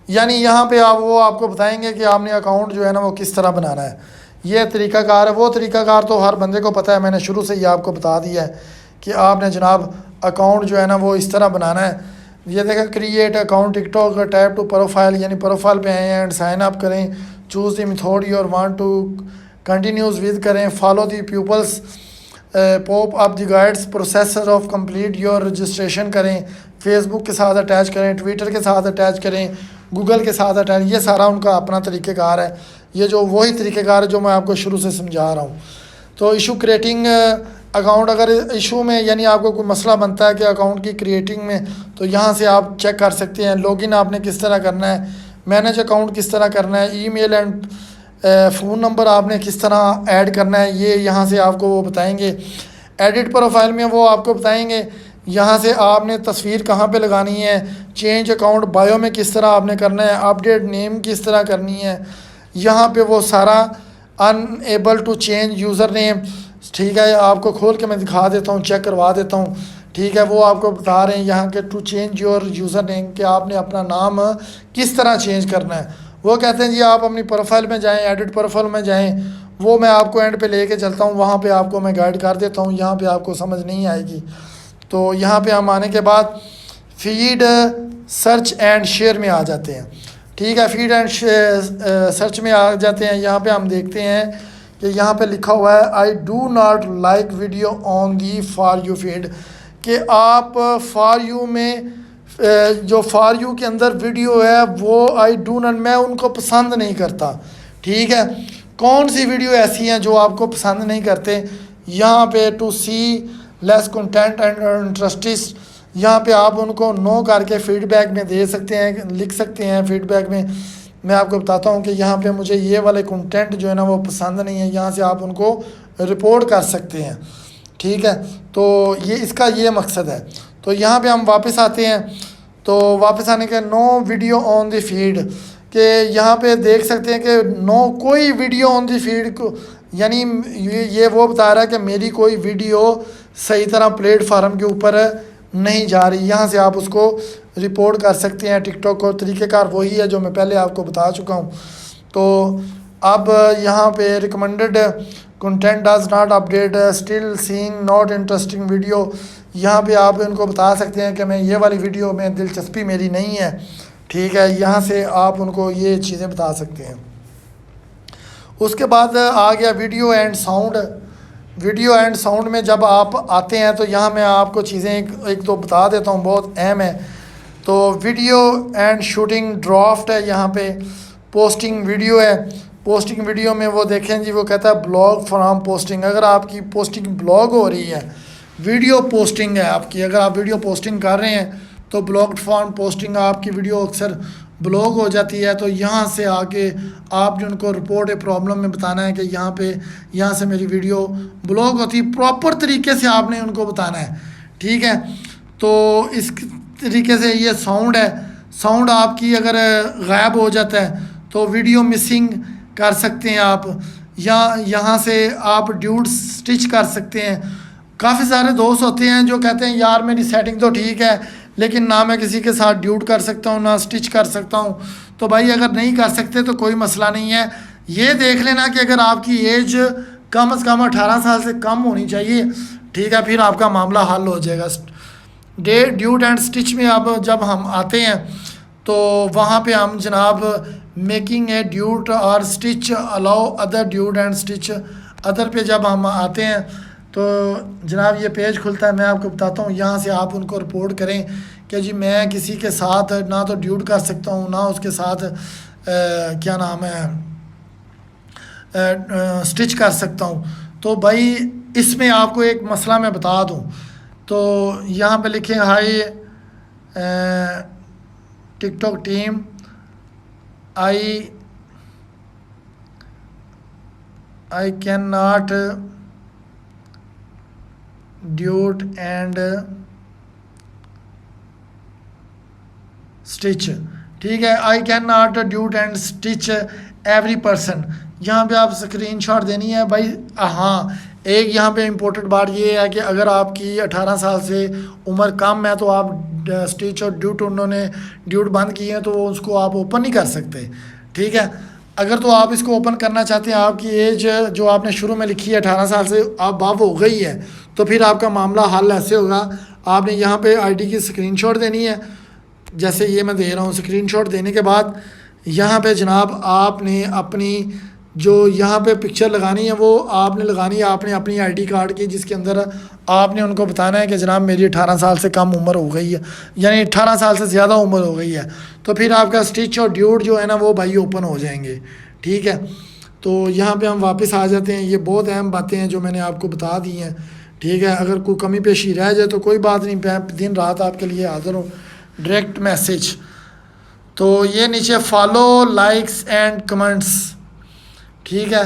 यानी यहाँ पे वो आपको बताएंगे कि आपने अकाउंट जो है ना वो किस तरह बनाना है। ये तरीक़ाकार है, वो तरीक़ाकार तो हर बंदे को पता है, मैंने शुरू से ही आपको बता दिया है कि आपने जनाब अकाउंट जो है ना वो इस तरह बनाना है। ये देखा create account TikTok, tap to profile, यानी प्रोफाइल पे आए एंड साइन अप करें, choose the method your want to continues with करें, follow the peoples pop up the guides processor of complete your registration करें, फेसबुक के साथ attach करें, Twitter के साथ अटैच करें, गूगल के साथ अटैच। ये सारा उनका अपना तरीक़ेकार है, ये जो वही तरीक़ेकार है जो मैं आपको शुरू से समझा रहा हूँ। तो इशू क्रिएटिंग अकाउंट, अगर इशू में यानी आपको कोई मसला बनता है कि अकाउंट की क्रिएटिंग में, तो यहाँ से आप चेक कर सकते हैं लॉगिन आपने किस तरह करना है, मैनेज अकाउंट किस तरह करना है, ईमेल एंड फ़ोन नंबर आपने किस तरह ऐड करना है, ये यहाँ से आपको वो बताएंगे। एडिट प्रोफाइल में वो आपको बताएंगे यहाँ से आपने तस्वीर कहाँ पे लगानी है, चेंज अकाउंट बायो में किस तरह आपने करना है, अपडेट नेम किस तरह करनी है, यहाँ पे वो सारा unable to change user name, ठीक है, आपको खोल के मैं दिखा देता हूँ, चेक करवा देता हूँ, ठीक है। वो आपको बता रहे हैं यहाँ के to change your user name कि आपने अपना नाम किस तरह चेंज करना है। वो कहते हैं जी आप अपनी प्रोफाइल में जाएं, एडिट प्रोफाइल में जाएं, वो मैं आपको एंड पे लेके चलता हूँ, वहाँ पे आपको मैं गाइड कर देता हूँ, यहाँ पे आपको समझ नहीं आएगी। तो यहाँ पे हम आने के बाद फीड सर्च एंड शेयर में आ जाते हैं, ठीक है। फीड एंड सर्च में आ जाते हैं, यहाँ पे हम देखते हैं कि यहाँ पे लिखा हुआ है आई do not like video on the for you feed, कि आप फॉर यू में जो फॉर यू के अंदर वीडियो है वो आई डू नॉट, मैं उनको पसंद नहीं करता, ठीक है। कौन सी वीडियो ऐसी हैं जो आपको पसंद नहीं करते, यहाँ पे to see less content and interests, यहाँ पे आप उनको नो करके फीडबैक में दे सकते हैं, लिख सकते हैं फीडबैक में। मैं आपको बताता हूँ कि यहाँ पे मुझे ये वाले कंटेंट जो है ना वो पसंद नहीं है, यहाँ से आप उनको रिपोर्ट कर सकते हैं, ठीक है। तो ये इसका ये मकसद है। तो यहाँ पे हम वापस आते हैं, तो वापस आने के no video on the feed, कि यहाँ पे देख सकते हैं कि नो कोई वीडियो ऑन द फीड को, यानी ये वो बता रहा है कि मेरी कोई वीडियो सही तरह प्लेटफार्म के ऊपर नहीं जा रही, यहाँ से आप उसको रिपोर्ट कर सकते हैं। टिकटॉक को तरीक़ेकार वही है जो मैं पहले आपको बता चुका हूँ। तो अब यहाँ पे recommended content does not update still seeing not interesting video, यहाँ पे आप इनको बता सकते हैं कि मैं ये वाली वीडियो में दिलचस्पी मेरी नहीं है, ठीक है। यहाँ से आप उनको ये चीज़ें बता सकते हैं। उसके बाद आ गया video and sound. Video and sound में जब आप आते हैं तो यहाँ मैं आपको चीज़ें एक तो बता देता हूँ, बहुत अहम है। तो वीडियो एंड शूटिंग ड्राफ्ट है, यहाँ पे पोस्टिंग वीडियो है। पोस्टिंग वीडियो में वो देखें जी, वो कहता है ब्लॉग फ्रॉम पोस्टिंग, अगर आपकी पोस्टिंग ब्लॉग हो रही है, वीडियो पोस्टिंग है आपकी, अगर आप वीडियो पोस्टिंग कर रहे हैं तो ब्लॉग फॉर्म पोस्टिंग आपकी वीडियो अक्सर ब्लॉग हो जाती है। तो यहाँ से आके आपने उनको रिपोर्ट ए प्रॉब्लम में बताना है कि यहाँ से मेरी वीडियो ब्लॉग होती है, प्रॉपर तरीके से आपने उनको बताना है, ठीक है। तो इस तरीके से ये साउंड है। साउंड आपकी अगर गायब हो जाता है तो वीडियो मिसिंग कर सकते हैं आप, या यहाँ से आप ड्यूट स्टिच कर सकते हैं। काफ़ी सारे दोस्त होते हैं जो कहते हैं यार मेरी सेटिंग तो ठीक है, लेकिन ना मैं किसी के साथ ड्यूट कर सकता हूँ ना स्टिच कर सकता हूँ। तो भाई अगर नहीं कर सकते तो कोई मसला नहीं है। ये देख लेना कि अगर आपकी एज कम से कम 18 साल से कम होनी चाहिए, ठीक है, फिर आपका मामला हल हो जाएगा। ड्यूट एंड स्टिच में अब जब हम आते हैं तो वहाँ पे हम जनाब मेकिंग ए ड्यूट और stitch allow other duet and stitch other पे जब हम आते हैं तो जनाब ये पेज खुलता है। मैं आपको बताता हूँ, यहाँ से आप उनको रिपोर्ट करें कि जी मैं किसी के साथ ना तो ड्यूट कर सकता हूँ ना उसके साथ क्या नाम है स्टिच कर सकता हूँ। तो भाई इसमें आपको एक मसला मैं बता दूँ, तो यहाँ पे लिखें high TikTok team I can not duet and stitch, ठीक है। I can not duet and stitch every person, यहाँ पे आप स्क्रीनशॉट देनी है भाई। हाँ, एक यहाँ पे इम्पोर्टेंट बात ये है कि अगर आपकी 18 साल से उम्र कम है तो आप स्टिच और ड्यूट उन्होंने ड्यूट बंद किए हैं तो उसको आप ओपन नहीं कर सकते, ठीक है। अगर तो आप इसको ओपन करना चाहते हैं, आपकी एज जो आपने शुरू में लिखी है 18 साल से अब हो गई है, तो फिर आपका मामला हल ऐसे होगा, आपने यहाँ पे आईडी की स्क्रीनशॉट देनी है, जैसे ये मैं दे रहा हूँ। स्क्रीनशॉट देने के बाद यहाँ पे जनाब आपने अपनी जो यहाँ पे पिक्चर लगानी है वो आपने लगानी है आपने अपनी आईडी कार्ड की, जिसके अंदर आपने उनको बताना है कि जनाब मेरी 18 साल से कम उम्र हो गई है, यानी 18 साल से ज़्यादा उम्र हो गई है। तो फिर आपका स्टिच और ड्यूड जो है ना वो भाई ओपन हो जाएंगे, ठीक है। तो यहाँ पे हम वापस आ जाते हैं। ये बहुत अहम बातें हैं जो मैंने आपको बता दी हैं, ठीक है। अगर कोई कमी पेशी रह जाए तो कोई बात नहीं, मैं दिन रात आपके लिए हाज़िर हूँ। डायरेक्ट मैसेज, तो ये नीचे फॉलो, लाइक्स एंड कमेंट्स, ठीक है।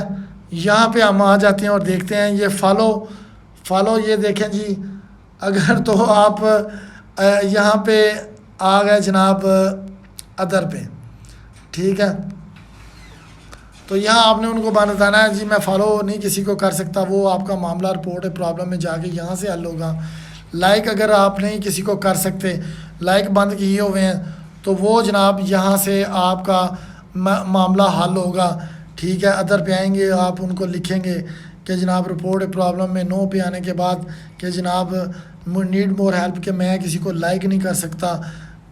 यहाँ पे हम आ जाते हैं और देखते हैं ये फॉलो ये देखें जी। अगर तो आप यहाँ पे आ गए जनाब अदर पे, ठीक है। तो यहाँ आपने उनको बताना है जी मैं फॉलो नहीं किसी को कर सकता, वो आपका मामला रिपोर्ट है प्रॉब्लम में जाके यहाँ से हल होगा। लाइक अगर आप नहीं किसी को कर सकते, लाइक बंद किए हुए हैं, तो वो जनाब यहाँ से आपका मामला हल होगा, ठीक है। अदर पे आएंगे, आप उनको लिखेंगे कि जनाब रिपोर्ट प्रॉब्लम में, नो पे आने के बाद कि जनाब नीड मोर हेल्प, कि मैं किसी को लाइक नहीं कर सकता,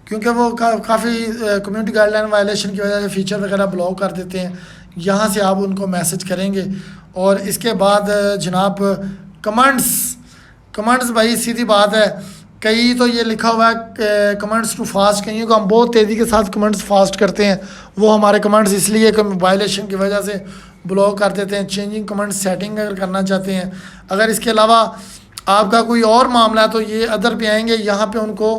क्योंकि वो काफ़ी कम्युनिटी गाइडलाइन वायलेशन की वजह से फ़ीचर वगैरह ब्लॉक कर देते हैं। यहाँ से आप उनको मैसेज करेंगे। और इसके बाद जनाब कमेंट्स भाई सीधी बात है, कई तो ये लिखा हुआ है कमेंट्स टू फास्ट, कहीं को हम बहुत तेज़ी के साथ कमेंट्स फास्ट करते हैं, वो हमारे कमेंट्स इसलिए वायलेशन की वजह से ब्लॉक कर देते हैं। चेंजिंग कमेंट सेटिंग अगर करना चाहते हैं, अगर इसके अलावा आपका कोई और मामला है तो ये अदर पे आएंगे, यहाँ पे उनको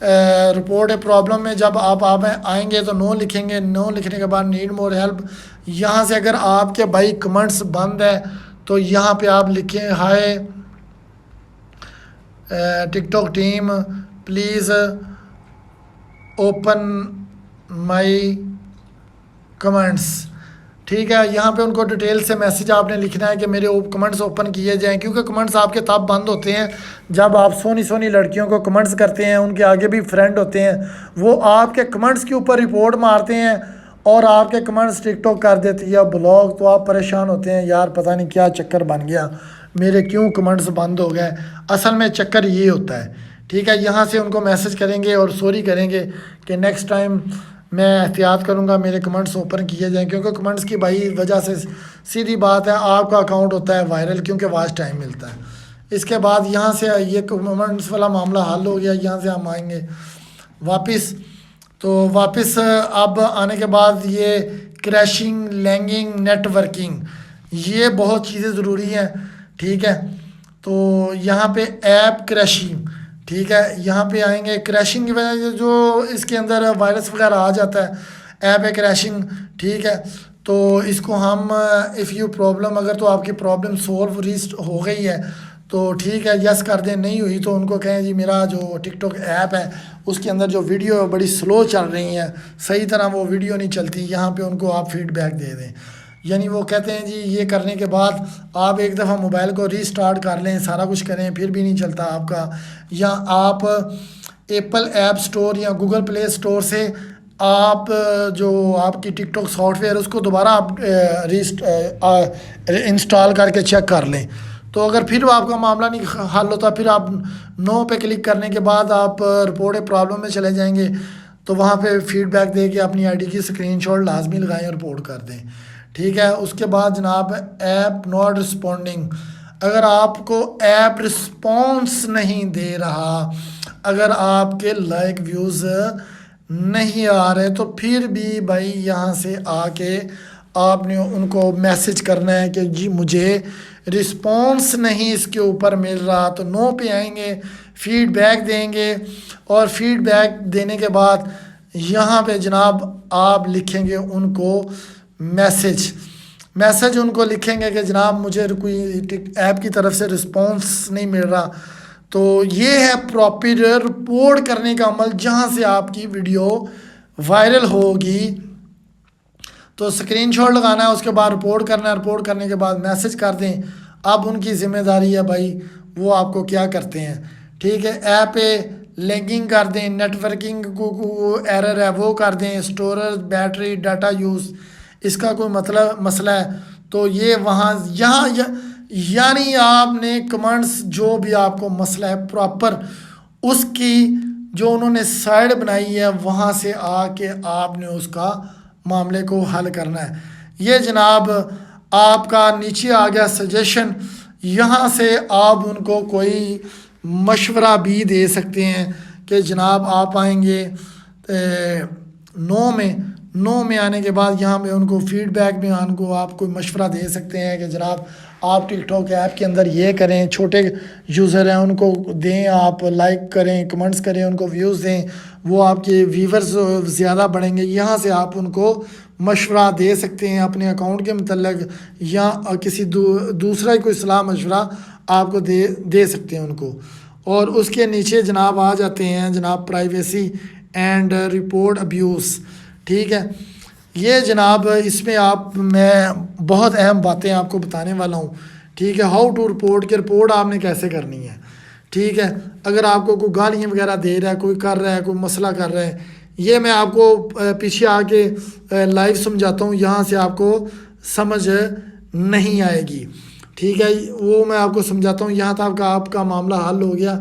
रिपोर्ट है प्रॉब्लम में जब आप आएंगे तो नो लिखेंगे। नो लिखने के बाद नीड मोर हेल्प, यहाँ से अगर आपके भाई कमेंट्स बंद है तो यहाँ पे आप लिखें hi TikTok team please open my comments, ठीक है। यहाँ पे उनको डिटेल से मैसेज आपने लिखना है कि मेरे कमेंट्स ओपन किए जाएं, क्योंकि कमेंट्स आपके तब बंद होते हैं जब आप सोनी सोनी लड़कियों को कमेंट्स करते हैं, उनके आगे भी फ्रेंड होते हैं, वो आपके कमेंट्स के ऊपर रिपोर्ट मारते हैं और आपके कमेंट्स टिकटॉक कर देती है ब्लॉक, तो आप परेशान होते हैं, यार पता नहीं क्या चक्कर बन गया, मेरे क्यों कमेंट्स बंद हो गए। असल में चक्कर ये होता है, ठीक है। यहाँ से उनको मैसेज करेंगे और सॉरी करेंगे कि नेक्स्ट टाइम मैं एहतियात करूँगा मेरे कमेंट्स ओपन किए जाएं, क्योंकि कमेंट्स की भाई वजह से सीधी बात है आपका अकाउंट होता है वायरल, क्योंकि वॉच टाइम मिलता है। इसके बाद यहाँ से ये कमेंट्स वाला मामला हल हो गया। यहाँ से हम आएंगे वापस, तो वापस अब आने के बाद ये क्रैशिंग, लैंगिंग, नेटवर्किंग, ये बहुत चीज़ें ज़रूरी हैं, ठीक है। तो यहाँ पे ऐप क्रैशिंग, ठीक है, यहाँ पे आएंगे। क्रैशिंग की वजह से जो इसके अंदर वायरस वगैरह आ जाता है, ऐप है क्रैशिंग, ठीक है। तो इसको हम इफ़ यू प्रॉब्लम, अगर तो आपकी प्रॉब्लम सॉल्व रीस्ट हो गई है तो ठीक है यस कर दें, नहीं हुई तो उनको कहें जी मेरा जो टिकटॉक ऐप है उसके अंदर जो वीडियो बड़ी स्लो चल रही हैं, सही तरह वो वीडियो नहीं चलती, यहाँ पे उनको आप फीडबैक दे दें। यानी वो कहते हैं जी ये करने के बाद आप एक दफ़ा मोबाइल को रीस्टार्ट कर लें, सारा कुछ करें, फिर भी नहीं चलता आपका, या आप एप्पल ऐप स्टोर या गूगल प्ले स्टोर से आप जो आपकी टिकटॉक सॉफ्टवेयर उसको दोबारा आप इंस्टॉल करके चेक कर लें। तो अगर फिर आपका मामला नहीं हल होता, फिर आप नो पे क्लिक करने के बाद आप रिपोर्ट प्रॉब्लम में चले जाएंगे, तो वहाँ पे फीडबैक दे के अपनी आईडी की स्क्रीनशॉट लाजमी लगाएं और रिपोर्ट कर दें, ठीक है। उसके बाद जनाब ऐप नॉट रिस्पॉन्डिंग, अगर आपको ऐप रिस्पॉन्स नहीं दे रहा, अगर आपके लाइक व्यूज़ नहीं आ रहे, तो फिर भी भाई यहाँ से आके आपने उनको मैसेज करना है कि जी मुझे रिस्पॉन्स नहीं इसके ऊपर मिल रहा, तो नो पे आएंगे, फीडबैक देंगे, और फीडबैक देने के बाद यहाँ पे जनाब आप लिखेंगे उनको मैसेज उनको लिखेंगे कि जनाब मुझे कोई ऐप की तरफ से रिस्पॉन्स नहीं मिल रहा। तो ये है प्रॉपर रिपोर्ट करने का अमल, जहाँ से आपकी वीडियो वायरल होगी। तो स्क्रीनशॉट लगाना है, उसके बाद रिपोर्ट करना है, रिपोर्ट करने के बाद मैसेज कर दें। अब उनकी ज़िम्मेदारी है भाई वो आपको क्या करते हैं, ठीक है। ऐप पे लिंकिंग कर दें, नेटवर्किंग को एरर है वो कर दें, स्टोरेज, बैटरी, डाटा यूज़, इसका कोई मतलब मसला है तो ये वहाँ यहाँ यानी आपने कमेंट्स जो भी आपको मसला है प्रॉपर उसकी जो उन्होंने साइड बनाई है वहाँ से आके आपने उसका मामले को हल करना है। ये जनाब आपका नीचे आ गया सजेशन, यहाँ से आप उनको कोई मशवरा भी दे सकते हैं कि जनाब आप आएंगे 9 में आने के बाद यहाँ पे उनको फीडबैक में उनको आप कोई मशवरा दे सकते हैं कि जनाब आप टिकटॉक ऐप के अंदर ये करें, छोटे यूज़र हैं उनको दें, आप लाइक करें, कमेंट्स करें, उनको व्यूज़ दें, वो आपके व्यूवर्स ज़्यादा बढ़ेंगे। यहाँ से आप उनको मशवरा दे सकते हैं अपने अकाउंट के मतलब, या किसी दूसरा ही कोई सलाह मशवरा आपको दे सकते हैं उनको। और उसके नीचे जनाब आ जाते हैं जनाब प्राइवेसी एंड रिपोर्ट अब्यूज़। ठीक है, ये जनाब इसमें मैं बहुत अहम बातें आपको बताने वाला हूँ। ठीक है, हाउ टू रिपोर्ट, के रिपोर्ट आपने कैसे करनी है। ठीक है, अगर आपको कोई गालियाँ वगैरह दे रहा है, कोई कर रहा है, कोई मसला कर रहा है, ये मैं आपको पीछे आके लाइव समझाता हूँ, यहाँ से आपको समझ नहीं आएगी। ठीक है, वो मैं आपको समझाता हूँ। यहाँ तक आपका मामला हल हो गया।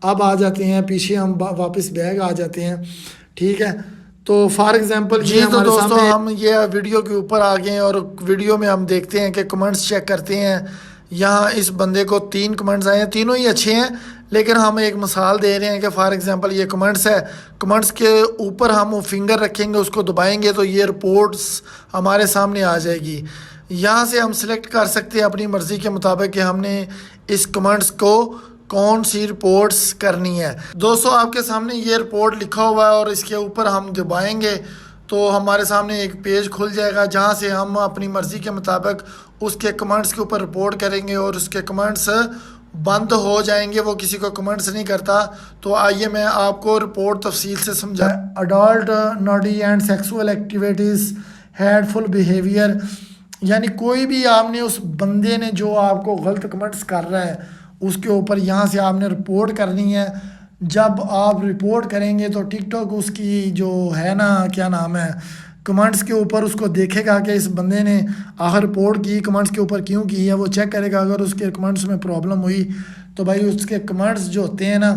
अब आ जाते हैं पीछे, हम वापस बैग आ जाते हैं। ठीक है, तो फॉर एग्जांपल जी तो दोस्तों हम ये वीडियो के ऊपर आ गए हैं और वीडियो में हम देखते हैं कि कमेंट्स चेक करते हैं। यहाँ इस बंदे को 3 कमेंट्स आए हैं, तीनों ही अच्छे हैं, लेकिन हम एक मिसाल दे रहे हैं कि फॉर एग्जांपल ये कमेंट्स है, कमेंट्स के ऊपर हम फिंगर रखेंगे, उसको दबाएंगे तो ये रिपोर्ट्स हमारे सामने आ जाएगी। यहाँ से हम सिलेक्ट कर सकते हैं अपनी मर्ज़ी के मुताबिक कि हमने इस कमेंट्स को कौन सी रिपोर्ट्स करनी है। दोस्तों आपके सामने ये रिपोर्ट लिखा हुआ है और इसके ऊपर हम दबाएंगे तो हमारे सामने एक पेज खुल जाएगा जहाँ से हम अपनी मर्ज़ी के मुताबिक उसके कमेंट्स के ऊपर रिपोर्ट करेंगे और उसके कमेंट्स बंद हो जाएंगे, वो किसी को कमेंट्स नहीं करता। तो आइए मैं आपको रिपोर्ट तफसील से समझा। Adult Noddy and sexual activities, hateful behaviour, यानी कोई भी आपने उस बंदे ने जो आपको गलत कमेंट्स कर रहा है उसके ऊपर यहाँ से आपने रिपोर्ट करनी है। जब आप रिपोर्ट करेंगे तो टिकटॉक उसकी जो है ना, क्या नाम है, कमेंट्स के ऊपर उसको देखेगा कि इस बंदे ने आखिर रिपोर्ट की कमेंट्स के ऊपर क्यों की है, वो चेक करेगा। अगर उसके कमेंट्स में प्रॉब्लम हुई तो भाई उसके कमेंट्स जो होते हैं ना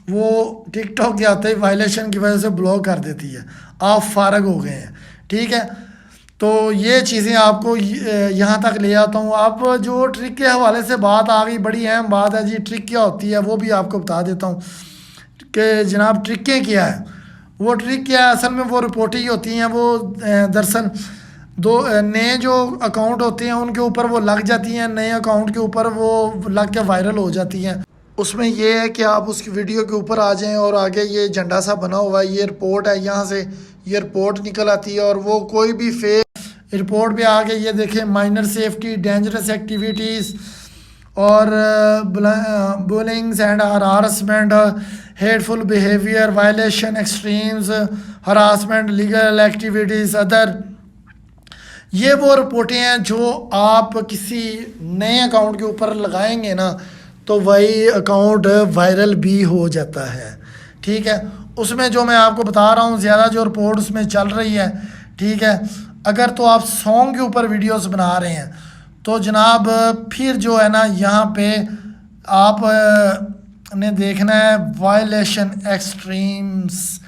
वो टिकटॉक के आते ही वायलेशन की वजह से ब्लॉक कर देती है, आप फारग हो गए हैं। ठीक है, तो ये चीज़ें आपको यहाँ तक ले आता हूँ। अब जो ट्रिक के हवाले से बात आ गई, बड़ी अहम बात है जी, ट्रिक क्या होती है वो भी आपको बता देता हूँ कि जनाब ट्रिकें क्या है। वो ट्रिक क्या है, असल में वो रिपोर्ट ही होती हैं। वो दरअसल नए जो अकाउंट होते हैं उनके ऊपर वो लग जाती हैं, नए अकाउंट के ऊपर वो लग के वायरल हो जाती हैं। उसमें ये है कि आप उसकी वीडियो के ऊपर आ जाएं और आगे ये झंडा सा बना हुआ है, ये रिपोर्ट है, यहाँ से ये रिपोर्ट निकल आती है और वो कोई भी फेक रिपोर्ट पे आगे ये देखें, माइनर सेफ्टी, डेंजरस एक्टिविटीज़ और bullyings and harassment, hateful behaviour, violation, extremes, harassment, legal activities, other. ये वो रिपोर्टें हैं जो आप किसी नए अकाउंट के ऊपर लगाएंगे ना तो वही अकाउंट वायरल भी हो जाता है। ठीक है, उसमें जो मैं आपको बता रहा हूँ ज़्यादा जो रिपोर्ट उसमें चल रही है। ठीक है, अगर तो आप सॉन्ग के ऊपर वीडियोस बना रहे हैं तो जनाब फिर जो है ना यहाँ पे आप ने देखना है वायलेशन एक्सट्रीम्स,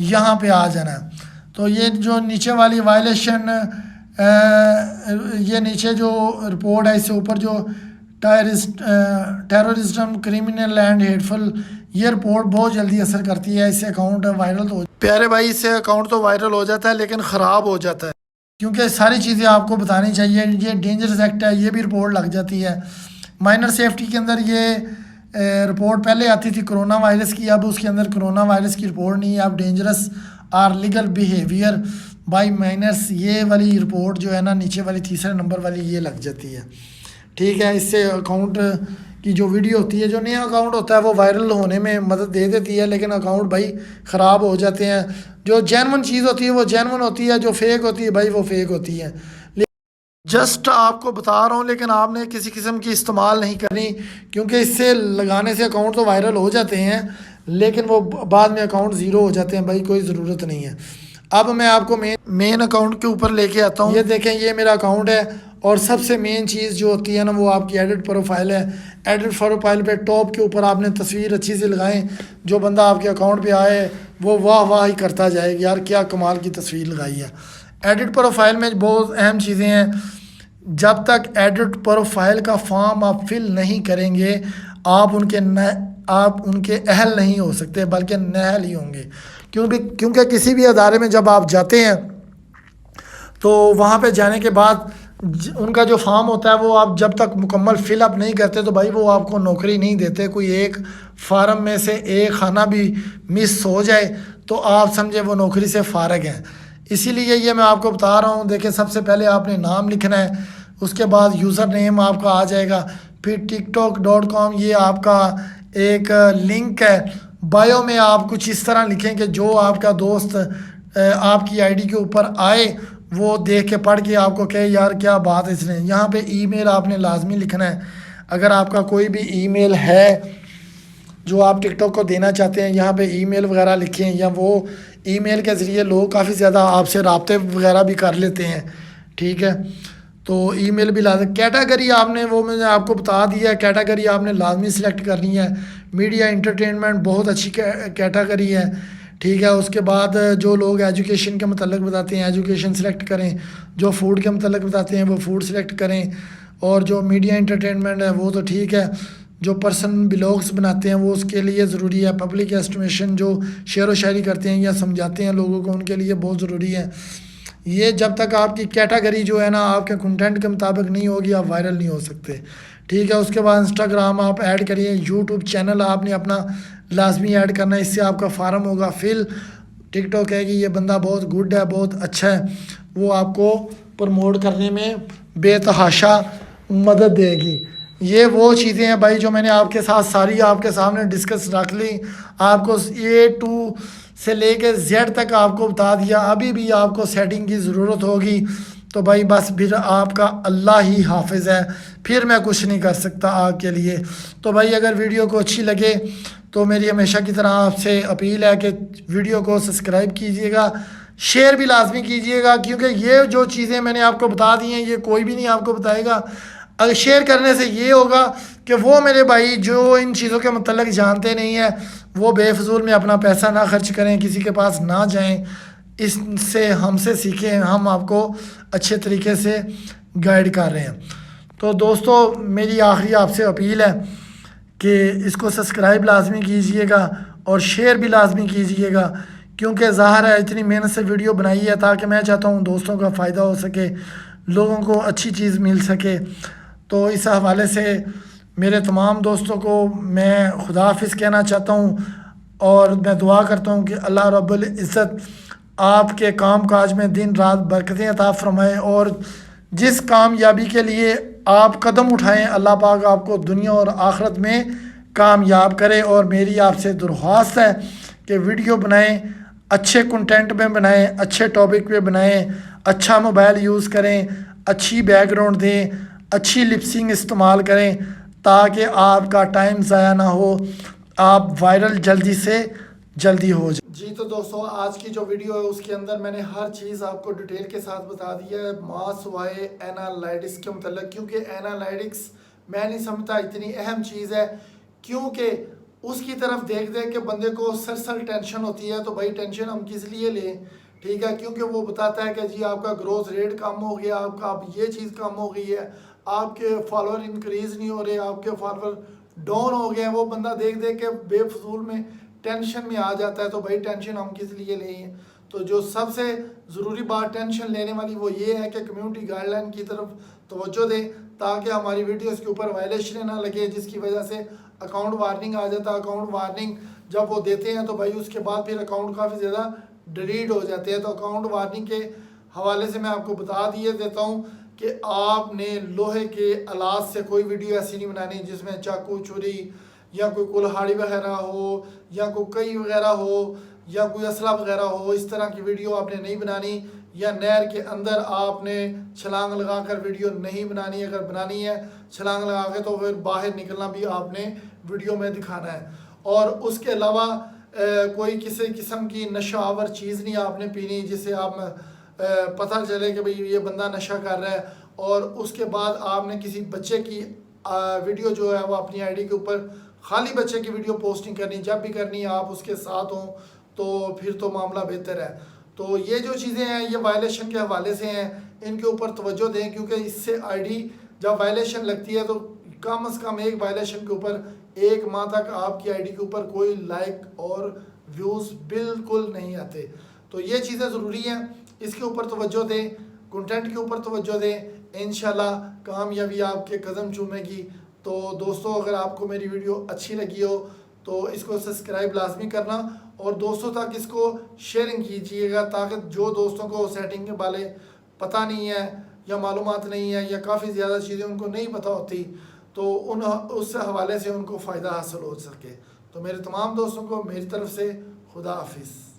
यहाँ पे आ जाना है। तो ये जो नीचे वाली वायलेशन, ये नीचे जो रिपोर्ट है इससे ऊपर जो टेररिज्म, क्रिमिनल एंड हेटफुल, ये रिपोर्ट बहुत जल्दी असर करती है। इससे अकाउंट वायरल तो प्यारे भाई, इससे अकाउंट तो वायरल हो जाता है लेकिन ख़राब हो जाता है, क्योंकि सारी चीज़ें आपको बतानी चाहिए। ये डेंजरस एक्ट है, ये भी रिपोर्ट लग जाती है। माइनर सेफ्टी के अंदर ये रिपोर्ट पहले आती थी कोरोना वायरस की, अब उसके अंदर कोरोना वायरस की रिपोर्ट नहीं है, अब dangerous or legal behaviour by minors, ये वाली रिपोर्ट जो है ना नीचे वाली तीसरे नंबर वाली ये लग जाती है। ठीक है, इससे अकाउंट की जो वीडियो होती है, जो नया अकाउंट होता है वो वायरल होने में मदद दे देती है, लेकिन अकाउंट भाई ख़राब हो जाते हैं। जो जेन्युइन चीज़ होती है वो जेन्युइन होती है, जो फेक होती है भाई वो फेक होती है। जस्ट आपको बता रहा हूँ, लेकिन आपने किसी किस्म की इस्तेमाल नहीं करनी, क्योंकि इससे लगाने से अकाउंट तो वायरल हो जाते हैं लेकिन वो बाद में अकाउंट ज़ीरो हो जाते हैं भाई, कोई ज़रूरत नहीं है। अब मैं आपको मेन अकाउंट के ऊपर लेके आता हूँ। ये देखें, ये मेरा अकाउंट है और सबसे मेन चीज़ जो होती है ना वो आपकी एडिट प्रोफाइल है। एडिट प्रोफाइल पे टॉप के ऊपर आपने तस्वीर अच्छी सी लगाएं, जो बंदा आपके अकाउंट पे आए वो वाह वाह ही करता जाएगा, यार क्या कमाल की तस्वीर लगाई है। एडिट प्रोफाइल में बहुत अहम चीज़ें हैं। जब तक एडिट प्रोफाइल का फॉर्म आप फिल नहीं करेंगे आप उनके अहल नहीं हो सकते, बल्कि नाअहल ही होंगे। क्योंकि किसी भी अदारे में जब आप जाते हैं तो वहाँ पे जाने के बाद उनका जो फॉर्म होता है वो आप जब तक मुकम्मल फिलअप नहीं करते तो भाई वो आपको नौकरी नहीं देते। कोई एक फार्म में से एक खाना भी मिस हो जाए तो आप समझे वो नौकरी से फ़ारग हैं। इसीलिए ये मैं आपको बता रहा हूँ। देखिए, सबसे पहले आपने नाम लिखना है, उसके बाद यूज़र नेम आपका आ जाएगा, फिर tiktok.com ये आपका एक लिंक है। बायो में आप कुछ इस तरह लिखें कि जो आपका दोस्त आपकी आईडी के ऊपर आए वो देख के पढ़ के आपको कहे यार क्या बात है इसने। यहाँ पे ईमेल आपने लाजमी लिखना है। अगर आपका कोई भी ईमेल है जो आप टिकटॉक को देना चाहते हैं, यहाँ पे ईमेल वगैरह लिखें, या वो ईमेल के ज़रिए लोग काफ़ी ज़्यादा आपसे रब्ते वगैरह भी कर लेते हैं, ठीक है। तो ईमेल भी लाजमी। कैटेगरी आपने वो मैंने आपको बता दिया, कैटेगरी आपने लाजमी सिलेक्ट करनी है। मीडिया इंटरटेनमेंट बहुत अच्छी कैटेगरी है, ठीक है। उसके बाद जो लोग एजुकेशन के मतलब बताते हैं एजुकेशन सेलेक्ट करें, जो फूड के मतलब बताते हैं वो फूड सेलेक्ट करें, और जो मीडिया इंटरटेनमेंट है वो तो ठीक है। जो पर्सन ब्लॉग्स बनाते हैं वो उसके लिए ज़रूरी है। पब्लिक एस्टिमेशन जो शेर व शायरी करते हैं या समझाते हैं लोगों को, उनके लिए बहुत ज़रूरी है। ये जब तक आपकी कैटेगरी जो है ना आपके कंटेंट के मुताबिक नहीं होगी आप वायरल नहीं हो सकते, ठीक है। उसके बाद इंस्टाग्राम आप ऐड करिए, यूट्यूब चैनल आपने अपना लाजमी ऐड करना है, इससे आपका फार्म होगा फिल। टिकटॉक है कि ये बंदा बहुत गुड है, बहुत अच्छा है, वो आपको प्रमोट करने में बेतहाशा मदद देगी। ये वो चीज़ें हैं भाई जो मैंने आपके साथ सारी आपके सामने डिस्कस रख ली। आपको A to से लेके Z तक आपको बता दिया। अभी भी आपको सेटिंग की ज़रूरत होगी तो भाई बस फिर आपका अल्लाह ही हाफिज़ है, फिर मैं कुछ नहीं कर सकता आपके लिए। तो भाई अगर वीडियो को अच्छी लगे तो मेरी हमेशा की तरह आपसे अपील है कि वीडियो को सब्सक्राइब कीजिएगा, शेयर भी लाजमी कीजिएगा, क्योंकि ये जो चीज़ें मैंने आपको बता दी हैं ये कोई भी नहीं आपको बताएगा। अगर शेयर करने से ये होगा कि वो मेरे भाई जो इन चीज़ों के मतलब जानते नहीं हैं वो बेफजूल में अपना पैसा ना खर्च करें, किसी के पास ना जाएं, इससे हमसे सीखें, हम आपको अच्छे तरीके से गाइड कर रहे हैं। तो दोस्तों मेरी आखिरी आपसे अपील है कि इसको सब्सक्राइब लाजमी कीजिएगा और शेयर भी लाजमी कीजिएगा, क्योंकि ज़ाहिर है इतनी मेहनत से वीडियो बनाई है ताकि मैं चाहता हूँ दोस्तों का फ़ायदा हो सके, लोगों को अच्छी चीज़ मिल सके। तो इस हवाले से मेरे तमाम दोस्तों को मैं खुदा हाफिज़ कहना चाहता हूँ और मैं दुआ करता हूँ कि अल्लाह रब्बुल इज़्ज़त आपके काम काज में दिन रात बरकतें अता फरमाए, और जिस कामयाबी के लिए आप कदम उठाएं अल्लाह पाक आपको दुनिया और आखिरत में कामयाब करे। और मेरी आपसे दरख्वास्त है कि वीडियो बनाएं, अच्छे कंटेंट में बनाएं, अच्छे टॉपिक पे बनाएं, अच्छा मोबाइल यूज़ करें, अच्छी बैकग्राउंड दें, अच्छी लिपसिंग इस्तेमाल करें ताकि आपका टाइम ज़ाया ना हो, आप वायरल जल्दी से जल्दी हो जाए। जी तो दोस्तों आज की जो वीडियो है उसके अंदर मैंने हर चीज़ आपको डिटेल के साथ बता दी है मास वाई एनालिटिक्स के मतलब, क्योंकि एनालिटिक्स मैं नहीं समझता इतनी अहम चीज़ है, क्योंकि उसकी तरफ देख देख के बंदे को सर टेंशन होती है। तो भाई टेंशन हम किस लिए लें, ठीक है, क्योंकि वो बताता है कि जी आपका ग्रोथ रेट कम हो गया, आपका अब ये चीज़ कम हो गई है, आपके फॉलोअर इंक्रीज़ नहीं हो रहे, आपके फॉलोअर डाउन हो गए हैं। वो बंदा देख देख के बेफजूल में टेंशन में आ जाता है। तो भाई टेंशन हम किस लिए लें। तो जो सबसे ज़रूरी बात टेंशन लेने वाली वो ये है कि कम्युनिटी गाइडलाइन की तरफ तवज्जो दें ताकि हमारी वीडियोस के ऊपर वायलेशन ना लगे, जिसकी वजह से अकाउंट वार्निंग आ जाता है। अकाउंट वार्निंग जब वो देते हैं तो भाई उसके बाद फिर अकाउंट काफ़ी ज़्यादा डिलीट हो जाते हैं। तो अकाउंट वार्निंग के हवाले से मैं आपको बता दिए देता हूँ कि आपने लोहे के आलात से कोई वीडियो ऐसी नहीं बनानी जिसमें चाकू छुरी या कोई कुल्हाड़ी वगैरह हो या कोई कई वगैरह हो या कोई असला वगैरह हो, इस तरह की वीडियो आपने नहीं बनानी। या नहर के अंदर आपने छलांग लगाकर वीडियो नहीं बनानी, अगर बनानी है छलांग लगा के तो फिर बाहर निकलना भी आपने वीडियो में दिखाना है। और उसके अलावा कोई किसी किस्म की नशावर चीज़ नहीं आपने पीनी जिससे आप पता चले कि भाई ये बंदा नशा कर रहा है, और उसके बाद आपने किसी बच्चे की वीडियो जो है वो अपनी आईडी के ऊपर खाली बच्चे की वीडियो पोस्टिंग करनी, जब भी करनी आप उसके साथ हों तो फिर तो मामला बेहतर है। तो ये जो चीज़ें हैं ये वायलेशन के हवाले से हैं, इनके ऊपर तवज्जो दें, क्योंकि इससे आईडी जब वायलेशन लगती है तो कम से कम एक वायलेशन के ऊपर 1 माह तक आपकी आईडी के ऊपर कोई लाइक और व्यूज़ बिल्कुल नहीं आते। तो ये चीज़ें ज़रूरी हैं, इसके ऊपर तवज्जो दें, कंटेंट के ऊपर तवज्जो दें, इंशाल्लाह कामयाबी आपके कदम चूमेगी। तो दोस्तों अगर आपको मेरी वीडियो अच्छी लगी हो तो इसको सब्सक्राइब लाजमी करना और दोस्तों तक इसको शेयरिंग कीजिएगा, ताकि जो दोस्तों को सेटिंग के बारे पता नहीं है या मालूमात नहीं है या काफ़ी ज़्यादा चीज़ें उनको नहीं पता होती तो उस हवाले से उनको फ़ायदा हासिल हो सके। तो मेरे तमाम दोस्तों को मेरी तरफ से खुदा हाफिज़।